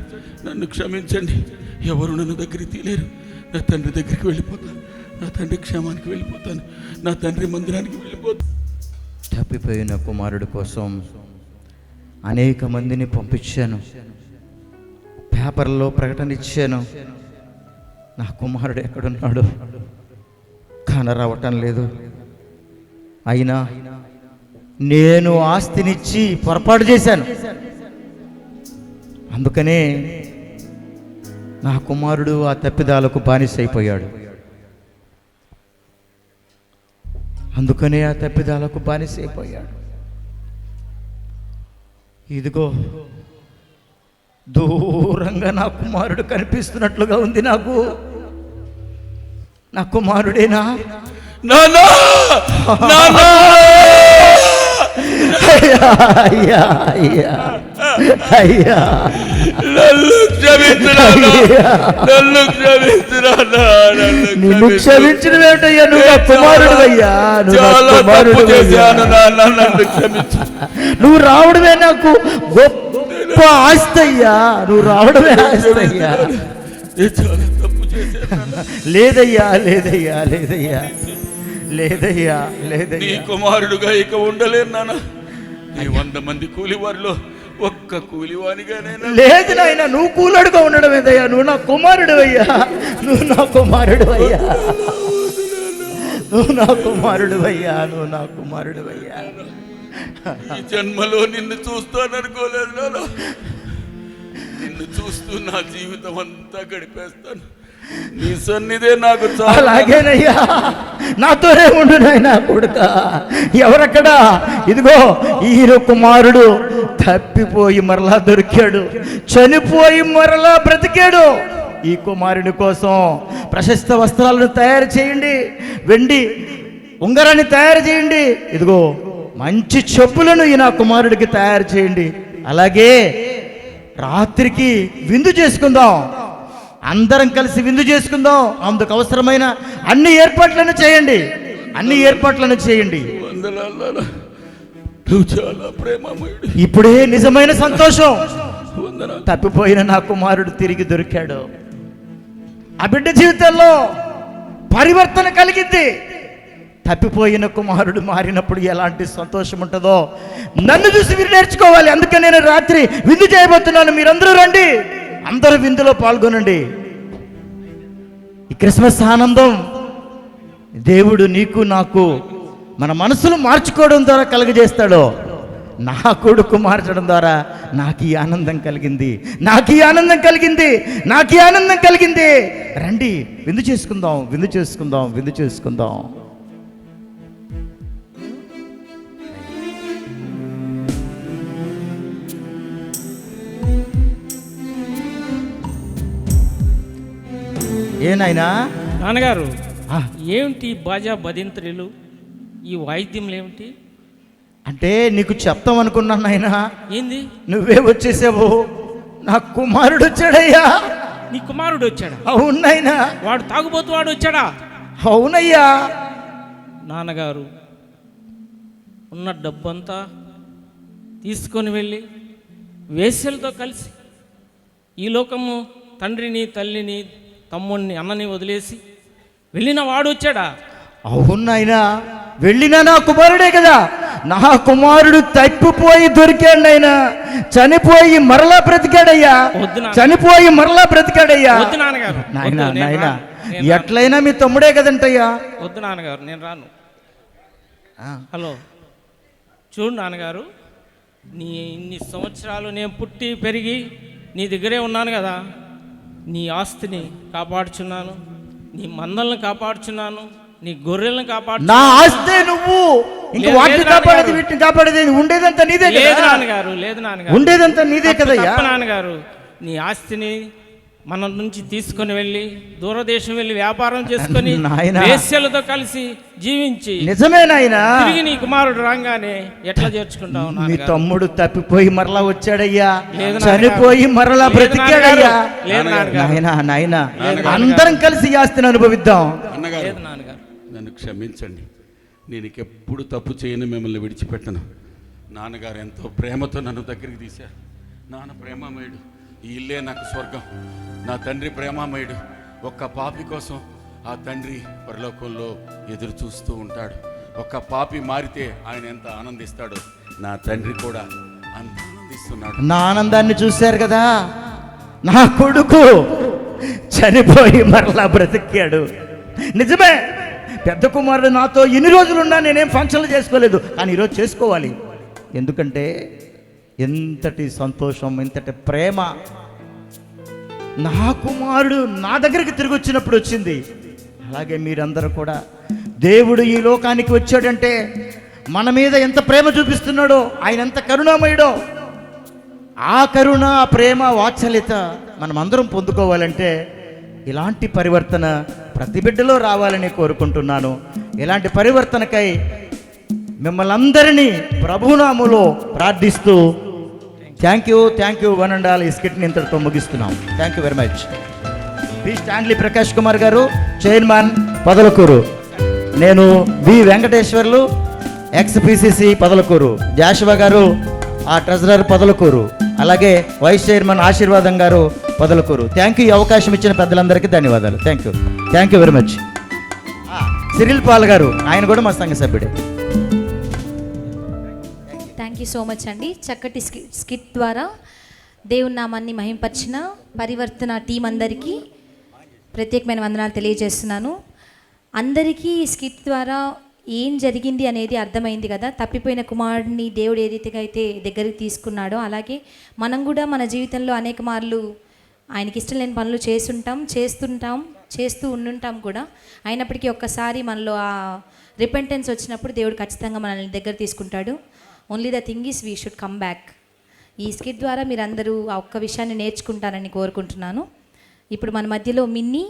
A: నన్ను క్షమించండి. ఎవరు నన్ను దగ్గరికి తీలేరు, నా తండ్రి దగ్గరికి వెళ్ళిపోతాను, నా తండ్రి క్షేమానికి వెళ్ళిపోతాను, నా తండ్రి మందిరానికి వెళ్ళిపోతాను.
B: తప్పిపోయిన కుమారుడు కోసం అనేక మందిని పంపించాను, పేపర్లో ప్రకటన ఇచ్చాను, నా కుమారుడు ఎక్కడున్నాడు కానరావటం లేదు. అయినా నేను ఆస్తినిచ్చి పొరపాటు చేశాను, అందుకనే నా కుమారుడు ఆ తప్పిదాలకు బానిసైపోయాడు. అందుకనే ఆ తప్పిదాలకు బానిసైపోయాడు. ఇదిగో దూరంగా నా కుమారుడు కనిపిస్తున్నట్లుగా ఉంది నాకు. నా కుమారుడేనా?
A: నాన్నా, నాన్నా!
B: అయ్యా అయ్యా అయ్యా అయ్యా,
A: నన్ను క్షమించు నాన్నా, నన్ను క్షమించు నాన్నా,
B: నిన్ను క్షమించడం ఏమిటయ్యా? నువ్వు నా కుమారుడు అయ్యా,
A: చాలా తప్పు చేశాను నాన్న, నన్ను క్షమించు.
B: నువ్వు రావడమే నాకు గొప్ప ఆస్తి అయ్యా, నువ్వు రావడమే ఆస్తి అయ్యా.
A: నేను చాలా తప్పు చేశాను.
B: లేదయ్యా లేదయ్యా లేదయ్యా లేదయ్యా
A: నీ
B: లేదయ్యా.
A: కుమారుడుగా ఇక ఉండలేను నాన్న. నీ 100 మంది కూలివారిలో ఒక్క కూలివానిగానే
B: లేదు నాయన, నువ్వు కూలడుగా ఉండడం ఏదయ్యా? నువ్వు నా కుమారుడు అయ్యా, నువ్వు నా కుమారుడు అయ్యా, నువ్వు నా కుమారుడు అయ్యా, నువ్వు నా కుమారుడు అయ్యా.
A: ఈ జన్మలో నిన్ను చూస్తాననుకోలేదు నాన్న. నిన్ను చూస్తూ నా జీవితం అంతా గడిపేస్తాను. నీ సన్నిధే నాకు చాలా.
B: అలాగేనయ్యా, నాతోనే ఉండు నాయనా కొడుక. ఎవరక్కడా? ఇదిగో ఈయన కుమారుడు తప్పిపోయి మరలా దొరికాడు, చనిపోయి మరలా బ్రతికాడు. ఈ కుమారుని కోసం ప్రశస్త వస్త్రాలను తయారు చేయండి, వెండి ఉంగరాన్ని తయారు చేయండి, ఇదిగో మంచి చెప్పులను ఈ నా కుమారుడికి తయారు చేయండి. అలాగే రాత్రికి విందు చేసుకుందాం, అందరం కలిసి విందు చేసుకుందాం. అందుకు అవసరమైన అన్ని ఏర్పాట్లను చేయండి, అన్ని ఏర్పాట్లను చేయండి.
A: వందనాలు నాన్న. నువ్వు చాలా ప్రేమమయుడు.
B: ఇప్పుడే నిజమైన సంతోషం.
A: వందనాలు.
B: తప్పిపోయిన నా కుమారుడు తిరిగి దొరికాడు. ఆ బిడ్డ జీవితంలో పరివర్తన కలిగింది. తప్పిపోయిన కుమారుడు మారినప్పుడు ఎలాంటి సంతోషం ఉంటుందో నన్ను చూసి మీరు నేర్చుకోవాలి. అందుకే నేను రాత్రి విందు చేయబోతున్నాను. మీరందరూ రండి, అందరూ విందులో పాల్గొనండి. ఈ క్రిస్మస్ ఆనందం దేవుడు నీకు నాకు మన మనసులు మార్చుకోవడం ద్వారా కలుగజేస్తాడు. నా కొడుకు మార్చడం ద్వారా నాకు ఈ ఆనందం కలిగింది, నాకు ఈ ఆనందం కలిగింది, నాకు ఈ ఆనందం కలిగింది. రండి, విందు చేసుకుందాం, విందు చేసుకుందాం, విందు చేసుకుందాం. ఏనాయనా
E: నాన్నగారు
B: ఆ,
E: ఏమిటి బాజా బదింత్రులు, ఈ వాయిద్యములు ఏమిటి?
B: అంటే నీకు చెప్తాం అనుకున్నాను నాయనా,
E: ఏంది?
B: నువ్వే వచ్చేసావు. నా కుమారుడు వచ్చాడయ్యా.
E: నీ కుమారుడు వచ్చాడా?
B: అవునైనా.
E: వాడు తాగుబోతు వాడు వచ్చాడా?
B: అవునయ్యా.
E: నాన్నగారు ఉన్న డబ్బంతా తీసుకొని వెళ్ళి వేశ్యలతో కలిసి ఈ లోకము తండ్రిని, తల్లిని, తమ్ముడిని, అన్నని వదిలేసి వెళ్ళిన వాడు వచ్చాడా?
B: అవునైనా. వెళ్ళినా నా కుమారుడే కదా. నా కుమారుడు తప్పిపోయి దొరికాడు ఆయన. చనిపోయి మరలా బ్రతికాడయ్యా.
E: వద్దు నాన్న.
B: చనిపోయి మరలా బ్రతికాడయ్యా.
E: వద్దు నాన్నగారు,
B: నాయనా
E: వద్దు, నేను
B: నాయనా,
E: రాను, నేను రాను.
B: ఎట్లయినా మీ తమ్ముడే కదంటయ్యా.
E: వద్దు నాన్నగారు, నేను రాను.
B: ఆ,
E: హలో, చూడు నాన్నగారు, నీ ఇన్ని సంవత్సరాలు నేను పుట్టి పెరిగి నీ దగ్గరే ఉన్నాను కదా. నీ ఆస్తిని కాపాడుచున్నాను, నీ మందలను కాపాడుచున్నాను, నీ గొర్రెలను కాపాడు.
B: నా ఆస్తే నువ్వు ఇంక
E: లేదు,
B: వాటిని
E: లేదు
B: కాపాడేది,
E: నాన్నగారు.
B: వీటిని కాపాడేది. ఉండేదంతా నీదే
E: లేదు
B: కదా.
E: నాన్నగారు, లేదు నాన్నగారు,
B: ఉండేదంతా నీదే
E: తప్పు,
B: కదయ్యా.
E: తప్పు నాన్నగారు. నీ ఆస్తిని మన నుంచి తీసుకొని వెళ్ళి దూరదేశం వెళ్ళి వ్యాపారం చేసుకొని
B: నాయనా.
E: వేశ్యలతో కలిసి జీవించి
B: నిజమే నాయనా.
E: తిరిగి నీ కుమారుడు రాగానే ఎట్లా చేర్చుకుంటావు
B: మీ
E: నాన్నగారు?
B: తమ్ముడు తప్పిపోయి మరలా వచ్చాడయ్యా.
E: లేదు నాన్నగారు.
B: చనిపోయి మరలా
E: లేదు
B: బ్రతికాడయ్యా.
E: నాన్నగారు. లేదు నాన్నగారు.
B: నాయనా నాయనా,
E: లేదు
B: అందరం కలిసి ఈ ఆస్తిని అనుభవిద్దాం.
A: అన్నగారు,
E: లేదు నాన్నగారు.
A: నన్ను క్షమించండి. నేను ఎప్పుడు తప్పు చేయను, మిమ్మల్ని విడిచిపెట్టను. నాన్నగారు ఎంతో ప్రేమతో నన్ను దగ్గరికి తీశారు. నాన్న ప్రేమమయుడు. ఈ ఇల్లే నాకు స్వర్గం. నా తండ్రి ప్రేమమయుడు. ఒక్క పాపి కోసం ఆ తండ్రి పరలోకంలో ఎదురు చూస్తూ ఉంటాడు. ఒక్క పాపి మారితే ఆయన ఎంత ఆనందిస్తాడో నా తండ్రి కూడా అంత ఆనందిస్తున్నాడు.
B: నా ఆనందాన్ని చూశారు కదా. నా కొడుకు చనిపోయి మరలా బ్రతికాడు. నిజమే, పెద్ద కుమారుడు నాతో ఎన్ని రోజులున్నా నేనేం ఫంక్షన్లు చేసుకోలేదు, కానీ ఈరోజు చేసుకోవాలి. ఎందుకంటే ఎంతటి సంతోషం, ఎంతటి ప్రేమ నా కుమారుడు నా దగ్గరికి తిరిగి వచ్చినప్పుడు వచ్చింది. అలాగే మీరందరూ కూడా, దేవుడు ఈ లోకానికి వచ్చాడంటే మన మీద ఎంత ప్రేమ చూపిస్తున్నాడో, ఆయన ఎంత కరుణామయుడో, ఆ కరుణ, ఆ ప్రేమ, వాత్సల్యత మనం అందరం పొందుకోవాలంటే ఇలాంటి పరివర్తన ప్రతి బిడ్డలో రావాలని కోరుకుంటున్నాను. ఇలాంటి పరివర్తనకై మిమ్మల్ని అందరినీ ప్రభునామములో ప్రార్థిస్తూ thank you one and all. ఈ స్కిట్ని ఇంతటితో ముగిస్తున్నాం. Thank you very much. B Stanley Prakash Kumar గారు, చైర్మన్ పొదలకూరు. నేను B Venkateswarlu, ex PCC Podalakuru. Joshua గారు ఆ ట్రెజరర్ పొదలకూరు. అలాగే వైస్ చైర్మన్ ఆశీర్వాదం గారు పొదలకూరు. Thank you. ఈ అవకాశం ఇచ్చిన పెద్దలందరికీ ధన్యవాదాలు. Thank you very much. Cyril Paul గారు, ఆయన కూడా మా సంఘ సభ్యుడే.
F: థ్యాంక్ యూ సో మచ్ అండి. చక్కటి స్కిట్ ద్వారా దేవుని నామాన్ని మహింపరిచిన పరివర్తన టీం అందరికీ ప్రత్యేకమైన వందనాలు తెలియజేస్తున్నాను. అందరికీ ఈ స్కిట్ ద్వారా ఏం జరిగింది అనేది అర్థమైంది కదా. తప్పిపోయిన కుమారుడిని దేవుడు ఏ రీతిగా అయితే దగ్గరికి తీసుకున్నాడో, అలాగే మనం కూడా మన జీవితంలో అనేక మార్లు ఆయనకి ఇష్టం లేని పనులు చేస్తూ ఉండుంటాం కూడా. అయినప్పటికీ ఒక్కసారి మనలో ఆ రిపెంటెన్స్ వచ్చినప్పుడు దేవుడు ఖచ్చితంగా మనల్ని దగ్గర తీసుకుంటాడు. Only the thing is we should come back. ఈ స్కిట్ ద్వారా మీరందరూ ఆ ఒక్క విషయాన్ని నేర్చుకుంటారని కోరుకుంటున్నాను. ఇప్పుడు మన మధ్యలో మిన్నీ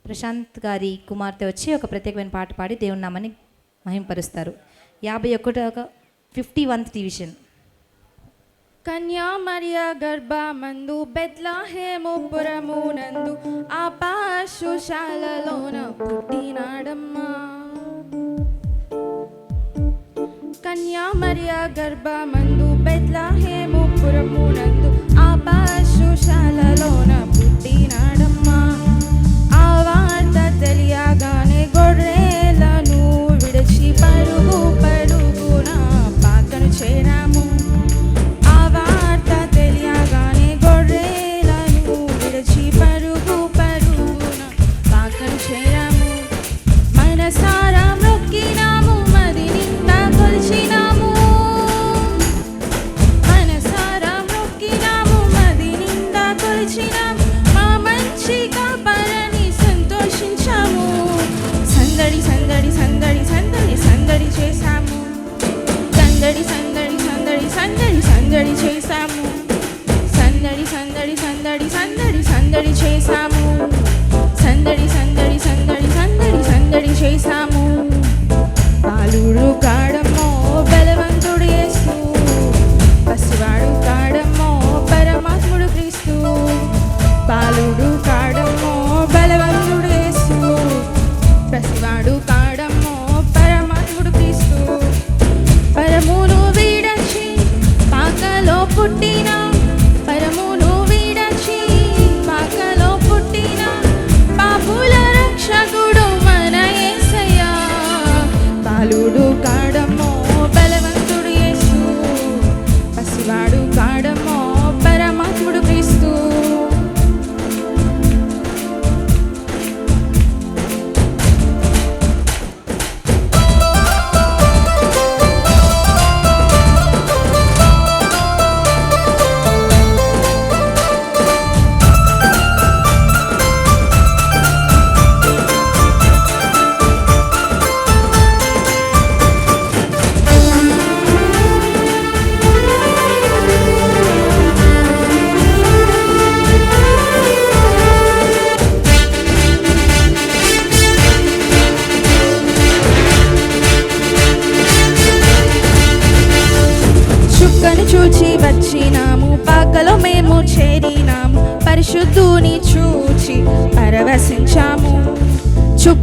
F: ప్రశాంత్ గారి కుమార్తె వచ్చి ఒక ప్రత్యేకమైన పాట పాడి దేవుని నామాన్ని మహింపరుస్తారు. 51వ డివిజన్.
G: కన్యా మరియా గర్భమందు బెత్లెహేము పురమునందు ఆ పశుశాలలోన పుట్టినాడమ్మా. కన్యా మరియా గర్భమందు బెత్లెహేము పురమునందు ఆ పశుశాలలోన పుట్టినాడమ్మా. ఆ వార్త తెలియగానే గొర్రెలను విడిచి పరుగు పరుగున పాకను చేరాము. ఆ వార్త తెలియగానే గొర్రెలను విడిచి పరుగు పరుగున పాకను చేరాము. మనసారా మొక్కినాము, మది నిండా కొలిచినాము. మనసారా మొక్కినాము, మది నిండా కొలిచినాము.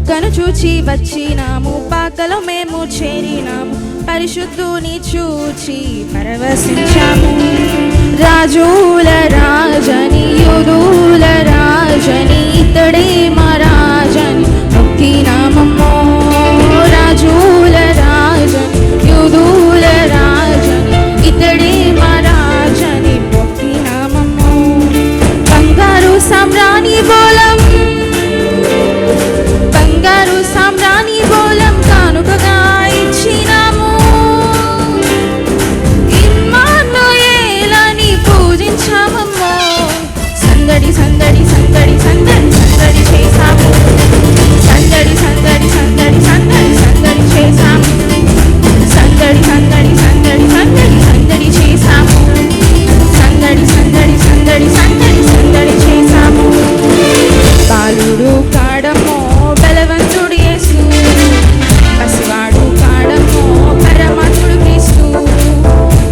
G: పాకను చూచి వచ్చినాము, పాకలో మేము చేరినాము, పరిశుద్ధుని చూచి పరవశించాము. రాజుల రాజని యూదుల రాజని ఇతడే మా రాజని మొక్కినామమ్మో. రాజుల రాజని యూదుల రాజని ఇతడే మా రాజని మొక్కినామమ్మో. బంగారు సామ్రాణి బోలం, బంగారు సామ్రాణి బోలం కానుకగా ఇచ్చినాము. ఇమ్మానుయేలని పూజించామమ్మో. సందడి సందడి సందడి సందడి సందడి చేశాము, సందడి సందడి సందడి సందడి సందడి చేశాము, సందడి సందడి సందడి సందడి సందడి చేశాము, సందడి సందడి సందడి సందడి సందడి చేశాము. బాలుడు కాడమో బలవంతుడు యేసు, పసివాడు కాడమో పరమాత్ముడు క్రీస్తు.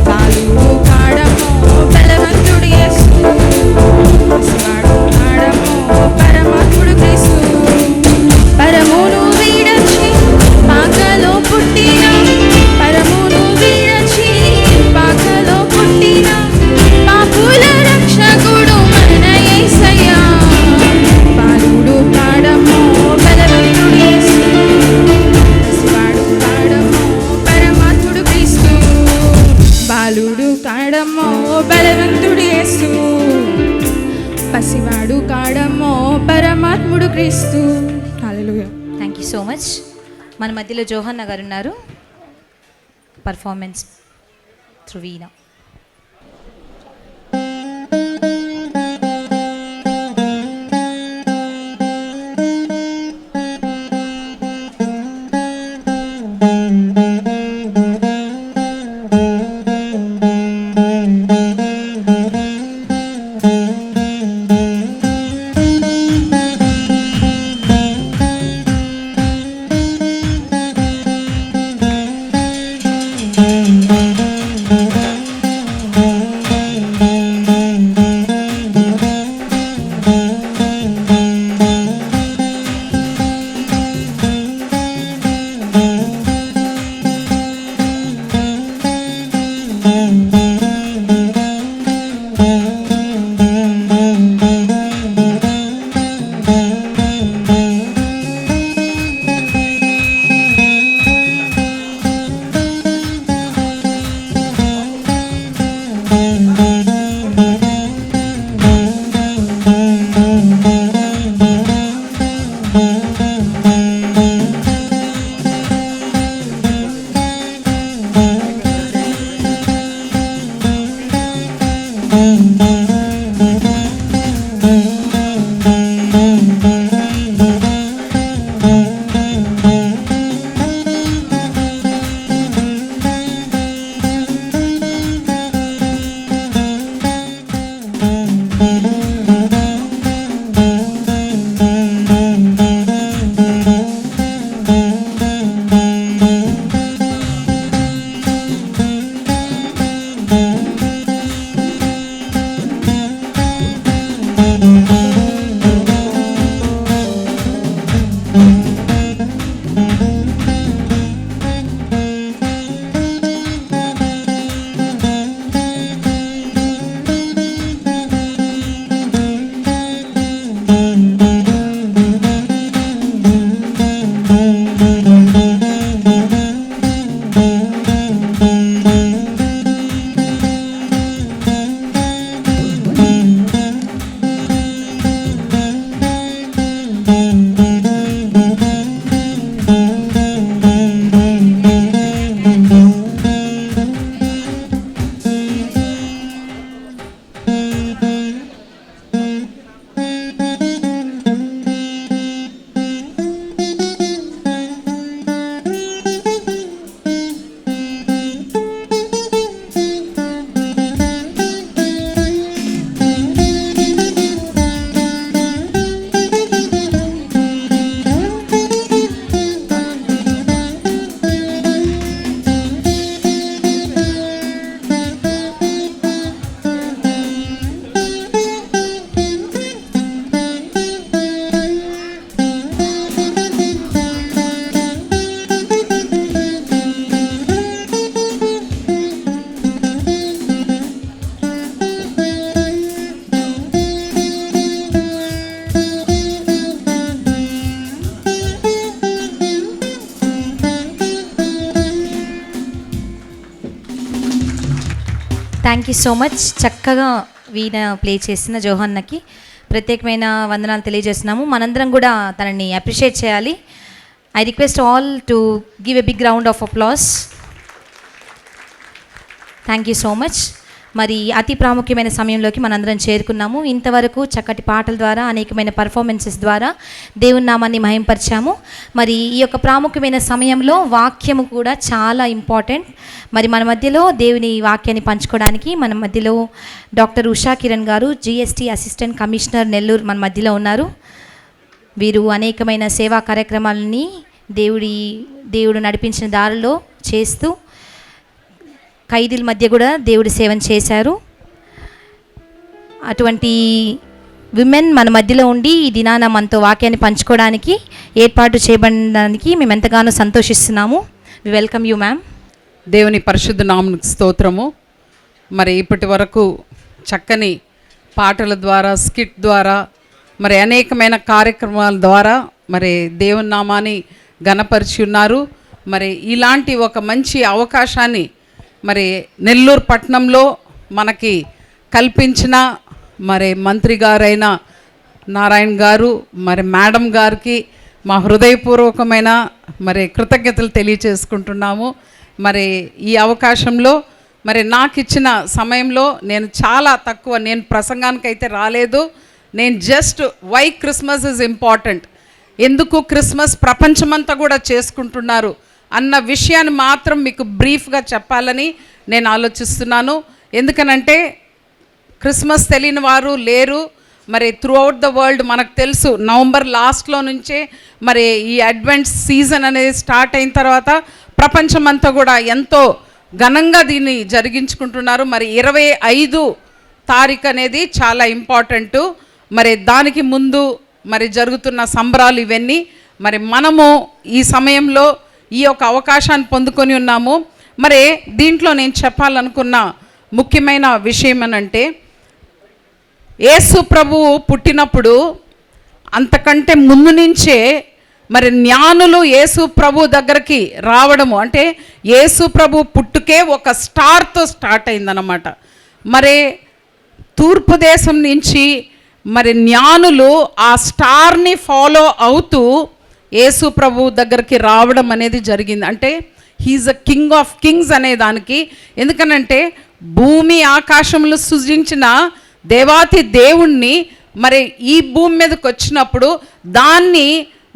G: బాలుడు కాడమో బలవంతుడు యేసు, పసివాడు కాడమో పరమాత్ముడు క్రీస్తు. పరమును వీడచి పాకలో పుట్టిన, పరమును వీడచి పాకలో పుట్టిన పాపుల రక్షకుడు మన యేసయ్యా. బాలుడు కాడమో బలవంతుడు యేసు, పసివాడు కాడమో పరమాత్ముడు క్రీస్తు. బాలుడు కాడమో బలవంతుడు యేసు, పసివాడు కాడమో పరమాత్ముడు క్రీస్తు. Hallelujah.
F: Thank you so much. మన మధ్యలో జోహన్న గారు ఉన్నారు, performance through veena. Thank you so much. చక్కగా వీణ ప్లే చేసిన జోహన్నకి ప్రత్యేకమైన వందనాలు తెలియజేస్తున్నాము. మనందరం కూడా తనని అప్రిషియేట్ చేయాలి. I request all to give a big round of applause. Thank you so much. మరి అతి ప్రాముఖ్యమైన సమయంలోకి మనందరం చేరుకున్నాము. ఇంతవరకు చక్కటి పాటల ద్వారా, అనేకమైన పర్ఫార్మెన్సెస్ ద్వారా దేవుని నామాన్ని మహింపరిచాము. మరి ఈ యొక్క ప్రాముఖ్యమైన సమయంలో వాక్యము కూడా చాలా ఇంపార్టెంట్. మరి మన మధ్యలో దేవుని వాక్యాన్ని పంచుకోవడానికి మన మధ్యలో డాక్టర్ ఉషా కిరణ్ గారు, జిఎస్టీ అసిస్టెంట్ కమిషనర్ నెల్లూరు మన మధ్యలో ఉన్నారు. వీరు అనేకమైన సేవా కార్యక్రమాలని దేవుడు నడిపించిన దారిలో చేస్తూ ఖైదీల మధ్య కూడా దేవుడి సేవను చేశారు. అటువంటి విమెన్ మన మధ్యలో ఉండి ఈ దినాన మనతో వాక్యాన్ని పంచుకోవడానికి ఏర్పాటు చేయబడడానికి మేము ఎంతగానో సంతోషిస్తున్నాము. We welcome you ma'am.
H: దేవుని పరిశుద్ధ నామమునకు స్తోత్రము. మరి ఇప్పటి వరకు చక్కని పాటల ద్వారా, స్కిట్ ద్వారా, మరి అనేకమైన కార్యక్రమాల ద్వారా మరి దేవుని నామాన్ని ఘనపరిచి ఉన్నారు. మరి ఇలాంటి ఒక మంచి అవకాశాన్ని మరి నెల్లూరు పట్టణంలో మనకి కల్పించిన మరి మంత్రి గారైన నారాయణ గారు, మరి మేడం గారికి మా హృదయపూర్వకమైన మరి కృతజ్ఞతలు తెలియచేసుకుంటున్నాము. మరి ఈ అవకాశంలో మరి నాకు ఇచ్చిన సమయంలో నేను చాలా తక్కువ, నేను ప్రసంగానికైతే రాలేదు. నేను just why Christmas is important, ఎందుకు క్రిస్మస్ ప్రపంచమంతా కూడా చేసుకుంటున్నారు అన్న విషయాన్ని మాత్రం మీకు బ్రీఫ్గా చెప్పాలని నేను ఆలోచిస్తున్నాను. ఎందుకనంటే క్రిస్మస్ తెలియని వారు లేరు. మరి త్రూఅవుట్ ద వరల్డ్ మనకు తెలుసు, నవంబర్ లాస్ట్లో నుంచే మరి ఈ అడ్వెంట్ సీజన్ అనేది స్టార్ట్ అయిన తర్వాత ప్రపంచమంతా కూడా ఎంతో ఘనంగా దీన్ని జరిగించుకుంటున్నారు. మరి 25 తారీఖు అనేది చాలా ఇంపార్టెంటు. మరి దానికి ముందు మరి జరుగుతున్న సంబరాలు ఇవన్నీ మరి మనము ఈ సమయంలో ఈ యొక్క అవకాశాన్ని పొందుకొని ఉన్నాము. మరి దీంట్లో నేను చెప్పాలనుకున్న ముఖ్యమైన విషయం ఏమంటే, యేసు ప్రభువు పుట్టినప్పుడు అంతకంటే ముందు నుంచే మరి జ్ఞానులు యేసు ప్రభు దగ్గరికి రావడము, అంటే యేసు ప్రభు పుట్టుకే ఒక స్టార్తో స్టార్ట్ అయిందన్నమాట. మరి తూర్పు దేశం నుంచి మరి జ్ఞానులు ఆ స్టార్ని ఫాలో అవుతూ యేసు ప్రభు దగ్గరికి రావడం అనేది జరిగింది. అంటే he is a king of kings అనే దానికి, ఎందుకనంటే భూమి ఆకాశములు సృజించిన దేవాతి దేవుణ్ణి మరి ఈ భూమి మీదకి వచ్చినప్పుడు దాన్ని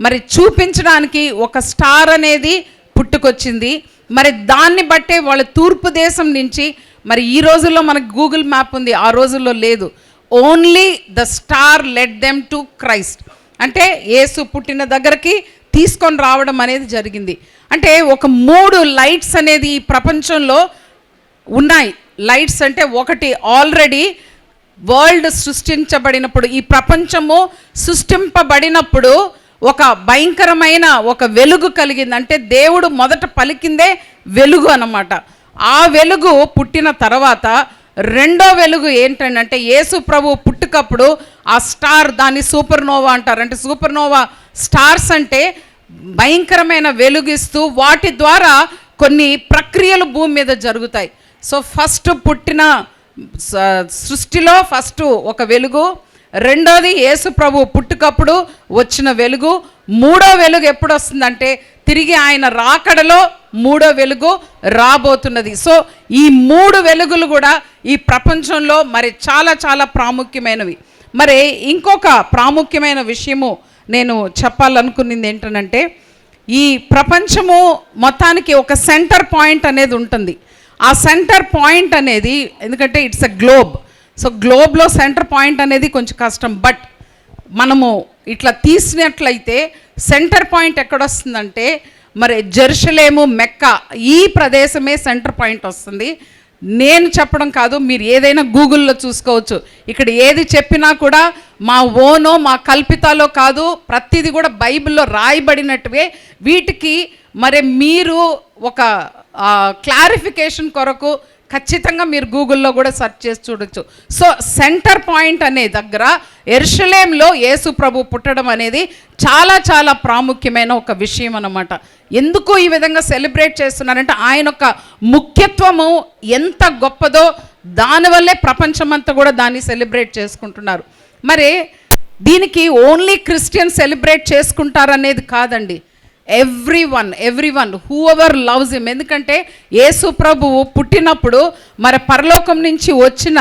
H: మరి చూపించడానికి ఒక స్టార్ అనేది పుట్టుకొచ్చింది. మరి దాన్ని బట్టే వాళ్ళ తూర్పు దేశం నుంచి, మరి ఈ రోజుల్లో మనకు గూగుల్ మ్యాప్ ఉంది, ఆ రోజుల్లో లేదు. Only the star led them to Christ, అంటే యేసు పుట్టిన దగ్గరికి తీసుకొని రావడం అనేది జరిగింది. అంటే ఒక 3 లైట్స్ అనేది ఈ ప్రపంచంలో ఉన్నాయి. లైట్స్ అంటే ఒకటి ఆల్రెడీ వరల్డ్ సృష్టించబడినప్పుడు, ఈ ప్రపంచము సృష్టింపబడినప్పుడు ఒక భయంకరమైన ఒక వెలుగు కలిగింది. అంటే దేవుడు మొదట పలికిందే వెలుగు అన్నమాట. ఆ వెలుగు పుట్టిన తర్వాత రెండో వెలుగు ఏంటంటే యేసు ప్రభు పుట్టుకప్పుడు ఆ స్టార్, దాన్ని సూపర్నోవా అంటారు. అంటే సూపర్నోవా స్టార్స్ అంటే భయంకరమైన వెలుగిస్తూ వాటి ద్వారా కొన్ని ప్రక్రియలు భూమి మీద జరుగుతాయి. సో ఫస్ట్ పుట్టిన సృష్టిలో ఫస్ట్ ఒక వెలుగు, రెండోది యేసు ప్రభు పుట్టుకప్పుడు వచ్చిన వెలుగు, మూడో వెలుగు ఎప్పుడు వస్తుందంటే తిరిగి ఆయన రాకడలో మూడో వెలుగు రాబోతున్నది. సో ఈ 3 వెలుగులు కూడా ఈ ప్రపంచంలో మరి చాలా చాలా ప్రాముఖ్యమైనవి. మరి ఇంకొక ప్రాముఖ్యమైన విషయము నేను చెప్పాలనుకున్నది ఏంటంటే, ఈ ప్రపంచము మొత్తానికి ఒక సెంటర్ పాయింట్ అనేది ఉంటుంది. ఆ సెంటర్ పాయింట్ అనేది, ఎందుకంటే ఇట్స్ ఎ గ్లోబ్, సో గ్లోబ్లో సెంటర్ పాయింట్ అనేది కొంచెం కష్టం. బట్ మనము ఇట్లా తీసినట్లయితే సెంటర్ పాయింట్ ఎక్కడొస్తుందంటే మరి జెరూసలేము, మెక్కా, ఈ ప్రదేశమే సెంటర్ పాయింట్ వస్తుంది. నేను చెప్పడం కాదు, మీరు ఏదైనా గూగుల్లో చూసుకోవచ్చు. ఇక్కడ ఏది చెప్పినా కూడా మా ఓనో మా కల్పితాలో కాదు, ప్రతిదీ కూడా బైబిల్లో రాయబడినట్టువే. వీటికి మరి మీరు ఒక క్లారిఫికేషన్ కొరకు ఖచ్చితంగా మీరు గూగుల్లో కూడా సెర్చ్ చేసి చూడొచ్చు. సో సెంటర్ పాయింట్ అనే దగ్గర యెరూషలేంలో యేసు ప్రభు పుట్టడం అనేది చాలా చాలా ప్రాముఖ్యమైన ఒక విషయం అన్నమాట. ఎందుకు ఈ విధంగా సెలబ్రేట్ చేస్తున్నారంటే ఆయన యొక్క ముఖ్యత్వము ఎంత గొప్పదో దానివల్లే ప్రపంచమంతా కూడా దాన్ని సెలబ్రేట్ చేసుకుంటున్నారు. మరి దీనికి ఓన్లీ క్రిస్టియన్ సెలబ్రేట్ చేసుకుంటారనేది కాదండి. Every one who ever loves him. ఎందుకంటే యేసు ప్రభువు పుట్టినప్పుడు మరి పరలోకం నుంచి వచ్చిన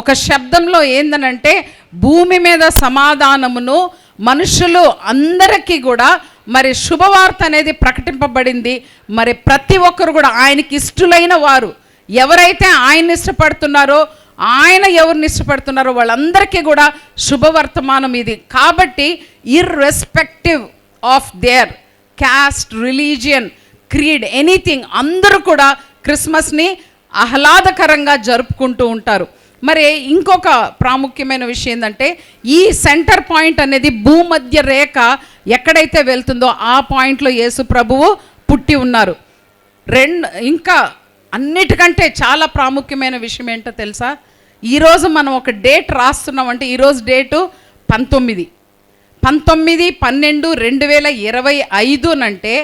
H: ఒక శబ్దంలో ఏందనంటే భూమి మీద సమాధానమును, మనుషులు అందరికీ కూడా మరి శుభవార్త అనేది ప్రకటింపబడింది. మరి ప్రతి ఒక్కరు కూడా ఆయనకి ఇష్టలైన వారు ఎవరైతే ఆయన్ని ఇష్టపడుతున్నారో, ఆయన ఎవరిని ఇష్టపడుతున్నారో వాళ్ళందరికీ కూడా శుభవర్తమానం ఇది. కాబట్టి irrespective of their caste, religion, creed, anything, అందరూ కూడా క్రిస్మస్ని ఆహ్లాదకరంగా జరుపుకుంటూ ఉంటారు. మరి ఇంకొక ప్రాముఖ్యమైన విషయం ఏంటంటే ఈ సెంటర్ పాయింట్ అనేది భూమధ్య రేఖ ఎక్కడైతే వెళ్తుందో ఆ పాయింట్లో యేసు ప్రభువు పుట్టి ఉన్నారు. ఇంకా అన్నిటికంటే చాలా ప్రాముఖ్యమైన విషయం ఏంటో తెలుసా? ఈరోజు మనం ఒక డేట్ రాస్తున్నామంటే ఈరోజు డేటు 19/12/2025 అంటే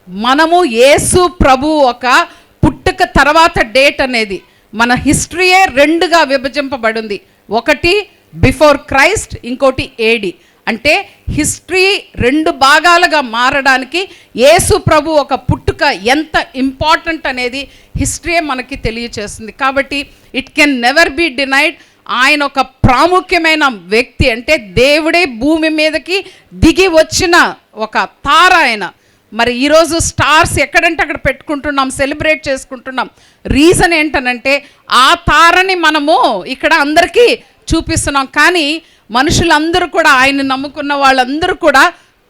H: మనము యేసు ప్రభు ఒక పుట్టుక తర్వాత డేట్ అనేది మన హిస్టరీయే రెండుగా విభజింపబడింది. ఒకటి బిఫోర్ క్రైస్ట్, ఇంకోటి ఏడి. అంటే హిస్టరీ రెండు భాగాలుగా మారడానికి యేసు ప్రభు ఒక పుట్టుక ఎంత ఇంపార్టెంట్ అనేది హిస్టరీయే మనకి తెలియచేస్తుంది. కాబట్టి it can never be denied. ఆయన ఒక ప్రాముఖ్యమైన వ్యక్తి. అంటే దేవుడే భూమి మీదకి దిగి వచ్చిన ఒక తార ఆయన. మరి ఈరోజు స్టార్స్ ఎక్కడంటే అక్కడ పెట్టుకుంటున్నాం, సెలబ్రేట్ చేసుకుంటున్నాం. రీజన్ ఏంటనంటే ఆ తారని మనము ఇక్కడ అందరికీ చూపిస్తున్నాం. కానీ మనుషులందరూ కూడా ఆయన నమ్ముకున్న వాళ్ళందరూ కూడా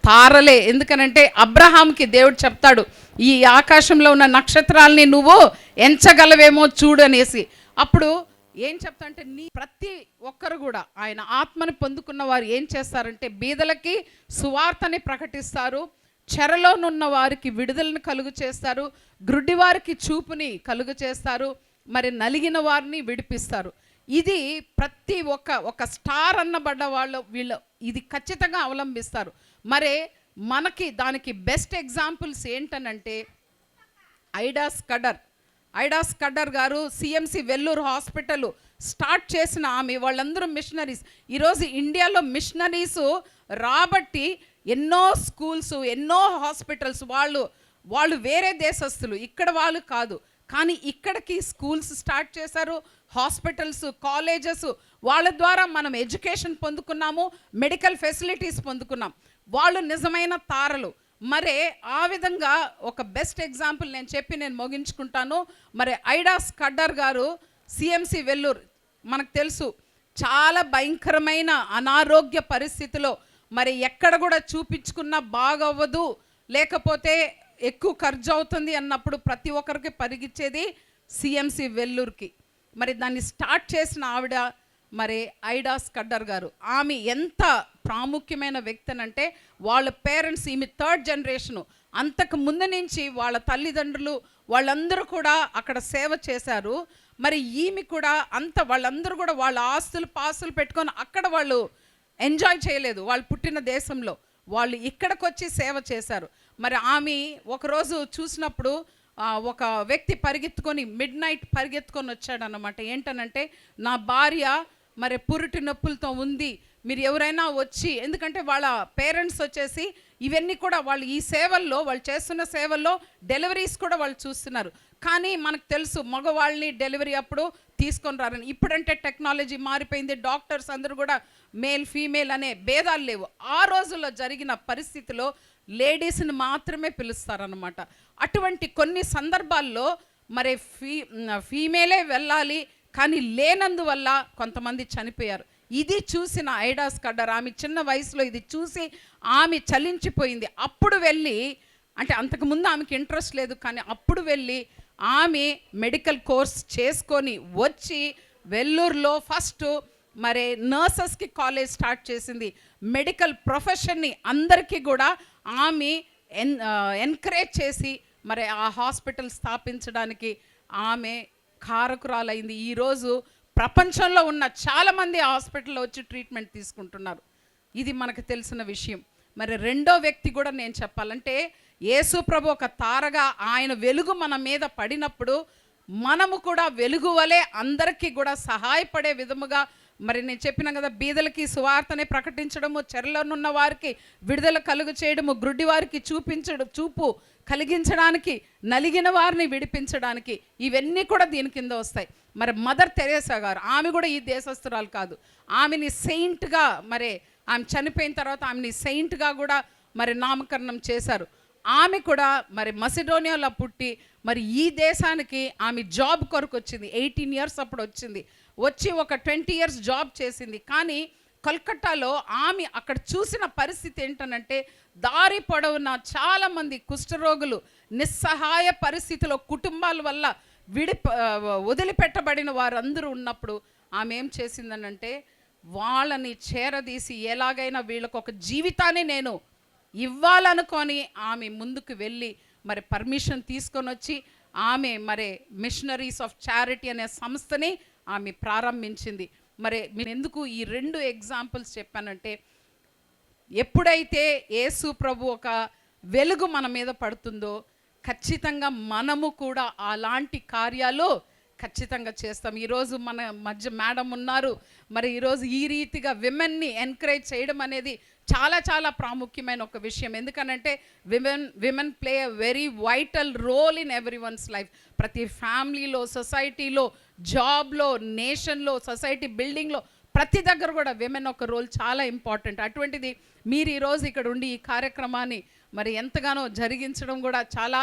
H: తారలే. ఎందుకనంటే అబ్రహాంకి దేవుడు చెప్తాడు, ఈ ఆకాశంలో ఉన్న నక్షత్రాలని నువ్వు ఎంచగలవేమో చూడు అనేసి. అప్పుడు ఏం చెప్తా అంటే ప్రతి ఒక్కరు కూడా ఆయన ఆత్మని పొందుకున్న వారు ఏం చేస్తారంటే బీదలకి సువార్తని ప్రకటిస్తారు, చెరలోనున్న వారికి విడుదలను కలుగు చేస్తారు, గ్రుడ్డివారికి చూపుని కలుగు చేస్తారు, మరి నలిగిన వారిని విడిపిస్తారు. ఇది ప్రతి ఒక స్టార్ అన్నబడ్డ వీళ్ళు ఇది ఖచ్చితంగా అవలంబిస్తారు. మరి మనకి దానికి బెస్ట్ ఎగ్జాంపుల్స్ ఏంటనంటే ఐడాస్ కడ్డర్ గారు సిఎంసి వెల్లూరు హాస్పిటల్ స్టార్ట్ చేసిన ఆమె. వాళ్ళందరూ మిషనరీస్. ఈరోజు ఇండియాలో మిషనరీస్ రాబట్టి ఎన్నో స్కూల్స్, ఎన్నో హాస్పిటల్స్, వాళ్ళు వేరే దేశస్తులు, ఇక్కడ వాళ్ళు కాదు, కానీ ఇక్కడికి స్కూల్స్ స్టార్ట్ చేశారు, హాస్పిటల్స్, కాలేజెస్. వాళ్ళ ద్వారా మనం ఎడ్యుకేషన్ పొందుకున్నాము, మెడికల్ ఫెసిలిటీస్ పొందుకున్నాం. వాళ్ళు నిజమైన తారలు. మరి ఆ విధంగా ఒక బెస్ట్ ఎగ్జాంపుల్ నేను ముగించుకుంటాను. మరి ఐడాస్ కడ్డర్ గారు సిఎంసి వెల్లూరు, మనకు తెలుసు చాలా భయంకరమైన అనారోగ్య పరిస్థితిలో, మరి ఎక్కడ కూడా చూపించుకున్నా బాగవ్వదు, లేకపోతే ఎక్కువ ఖర్చు అవుతుంది అన్నప్పుడు ప్రతి ఒక్కరికి పరిగిచ్చేది సిఎంసి వెల్లూరుకి. మరి దాన్ని స్టార్ట్ చేసిన ఆవిడ మరి ఐడాస్ కడ్డర్ గారు. ఆమె ఎంత ప్రాముఖ్యమైన వ్యక్తి అంటే వాళ్ళ పేరెంట్స్, ఈమె 3rd జనరేషను. అంతకు ముందు నుంచి వాళ్ళ తల్లిదండ్రులు వాళ్ళందరూ కూడా అక్కడ సేవ చేశారు. మరి ఈమె కూడా వాళ్ళందరూ కూడా వాళ్ళ ఆస్తులు పాస్తులు పెట్టుకొని అక్కడ వాళ్ళు ఎంజాయ్ చేయలేదు. వాళ్ళు పుట్టిన దేశంలో వాళ్ళు ఇక్కడికి వచ్చి సేవ చేశారు. మరి ఆమె ఒకరోజు చూసినప్పుడు ఒక వ్యక్తి మిడ్ నైట్ పరిగెత్తుకొని వచ్చాడనమాట. ఏంటనంటే నా భార్య మరి పురిటి నొప్పులతో ఉంది, మీరు ఎవరైనా వచ్చి, ఎందుకంటే వాళ్ళ పేరెంట్స్ వచ్చేసి ఇవన్నీ కూడా వాళ్ళు ఈ సేవల్లో, వాళ్ళు చేస్తున్న సేవల్లో డెలివరీస్ కూడా వాళ్ళు చూస్తున్నారు. కానీ మనకు తెలుసు మగవాళ్ళని డెలివరీ అప్పుడు తీసుకొని రారని. ఇప్పుడంటే టెక్నాలజీ మారిపోయింది, డాక్టర్స్ అందరూ కూడా మేల్ ఫీమేల్ అనే భేదాలు లేవు. ఆ రోజుల్లో జరిగిన పరిస్థితిలో లేడీస్ని మాత్రమే పిలుస్తారనమాట. అటువంటి కొన్ని సందర్భాల్లో మరి ఫీమేలే వెళ్ళాలి, కానీ లేనందువల్ల కొంతమంది చనిపోయారు. ఇది చూసిన ఐడాస్ కడ్డర్, ఆమె చిన్న వయసులో ఇది చూసి ఆమె చలించిపోయింది. అప్పుడు వెళ్ళి, అంటే అంతకుముందు ఆమెకి ఇంట్రెస్ట్ లేదు, కానీ అప్పుడు వెళ్ళి ఆమె మెడికల్ కోర్స్ చేసుకొని వచ్చి వెల్లూరులో ఫస్ట్ మరి నర్సెస్కి కాలేజ్ స్టార్ట్ చేసింది. మెడికల్ ప్రొఫెషన్ని అందరికీ కూడా ఆమె ఎంకరేజ్ చేసి మరి ఆ హాస్పిటల్ స్థాపించడానికి ఆమె కారకురాలైంది. ఈరోజు ప్రపంచంలో ఉన్న చాలామంది హాస్పిటల్లో వచ్చి ట్రీట్మెంట్ తీసుకుంటున్నారు. ఇది మనకు తెలిసిన విషయం. మరి రెండో వ్యక్తి కూడా నేను చెప్పాలంటే యేసు ప్రభు ఒక తారగా ఆయన వెలుగు మన మీద పడినప్పుడు మనము కూడా వెలుగు వలె అందరికీ కూడా సహాయపడే విధముగా, మరి నేను చెప్పిన కదా, బీదలకి సువార్తనే ప్రకటించడము, చెరలోనున్న వారికి విడుదల కలుగు చేయడము, గ్రుడ్డి వారికి చూపు కలిగించడానికి, నలిగిన వారిని విడిపించడానికి, ఇవన్నీ కూడా దీని కింద వస్తాయి. మరి మదర్ తెరేసా గారు, ఆమె కూడా ఈ దేశస్తురాలు కాదు. ఆమెని సెయింట్గా, మరి ఆమె చనిపోయిన తర్వాత ఆమెని సెయింట్గా కూడా మరి నామకరణం చేశారు. ఆమె కూడా మరి మసిడోనియాలో పుట్టి మరి ఈ దేశానికి ఆమె జాబ్ కొరకు వచ్చింది. 18 ఇయర్స్ అప్పుడు వచ్చింది. వచ్చి ఒక 20 ఇయర్స్ జాబ్ చేసింది. కానీ కల్కట్టాలో ఆమె అక్కడ చూసిన పరిస్థితి ఏంటనంటే, దారి పొడవునా చాలామంది కుష్ఠరోగులు నిస్సహాయ పరిస్థితిలో కుటుంబాల వల్ల వదిలిపెట్టబడిన వారందరూ ఉన్నప్పుడు ఆమె ఏం చేసిందనంటే, వాళ్ళని చేరదీసి ఎలాగైనా వీళ్ళకు ఒక జీవితాన్ని నేను ఇవ్వాలనుకొని ఆమె ముందుకు వెళ్ళి మరి పర్మిషన్ తీసుకొని వచ్చి ఆమె మరి మిషనరీస్ ఆఫ్ చారిటీ అనే సంస్థని ఆమె ప్రారంభించింది. మరి మీరు ఎందుకు ఈ 2 ఎగ్జాంపుల్స్ చెప్పానంటే, ఎప్పుడైతే యేసు ప్రభు ఒక వెలుగు మన మీద పడుతుందో ఖచ్చితంగా మనము కూడా అలాంటి కార్యాలు ఖచ్చితంగా చేస్తాం. ఈరోజు మన మధ్య మేడం ఉన్నారు. మరి ఈరోజు ఈ రీతిగా విమెన్ని ఎంకరేజ్ చేయడం అనేది చాలా చాలా ప్రాముఖ్యమైన ఒక విషయం. ఎందుకనంటే women play a very vital role in everyone's life. ప్రతి ఫ్యామిలీలో, సొసైటీలో, జాబ్లో, నేషన్లో, సొసైటీ బిల్డింగ్లో, ప్రతి దగ్గర కూడా విమెన్ ఒక రోల్ చాలా ఇంపార్టెంట్. అటువంటిది మీరు ఈరోజు ఇక్కడ ఉండి ఈ కార్యక్రమాన్ని మరి ఎంతగానో జరిగించడం కూడా చాలా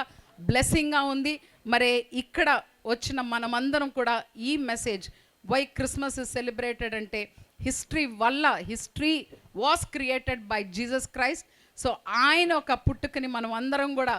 H: బ్లెస్సింగ్గా ఉంది. మరి ఇక్కడ వచ్చిన మనమందరం కూడా ఈ message, why Christmas is celebrated అంటే, history was created by Jesus Christ. So ఆయన ఒక పుట్టుకని మనం అందరం కూడా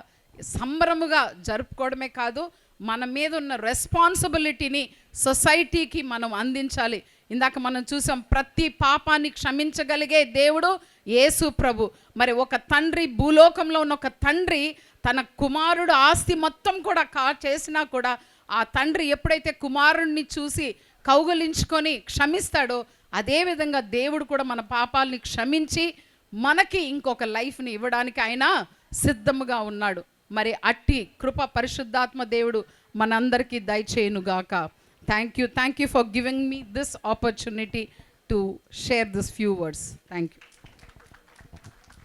H: సంబరముగా జరుపుకోవడమే కాదు, మన మీద ఉన్న రెస్పాన్సిబిలిటీని సొసైటీకి మనం అందించాలి. ఇందాక మనం చూసాం, ప్రతి పాపాన్ని క్షమించగలిగే దేవుడు యేసు ప్రభు. మరి ఒక తండ్రి, భూలోకంలో ఉన్న ఒక తండ్రి తన కుమారుడు ఆస్తి మొత్తం కూడా చేసినా కూడా ఆ తండ్రి ఎప్పుడైతే కుమారుణ్ణి చూసి కౌగలించుకొని క్షమిస్తాడో, అదేవిధంగా దేవుడు కూడా మన పాపాలని క్షమించి మనకి ఇంకొక లైఫ్ని ఇవ్వడానికి ఆయన సిద్ధముగా ఉన్నాడు. మరి అట్టి కృప పరిశుద్ధాత్మ దేవుడు మనందరికీ దయచేయునుగాక. Thank you for giving me this opportunity to share this few words. Thank you.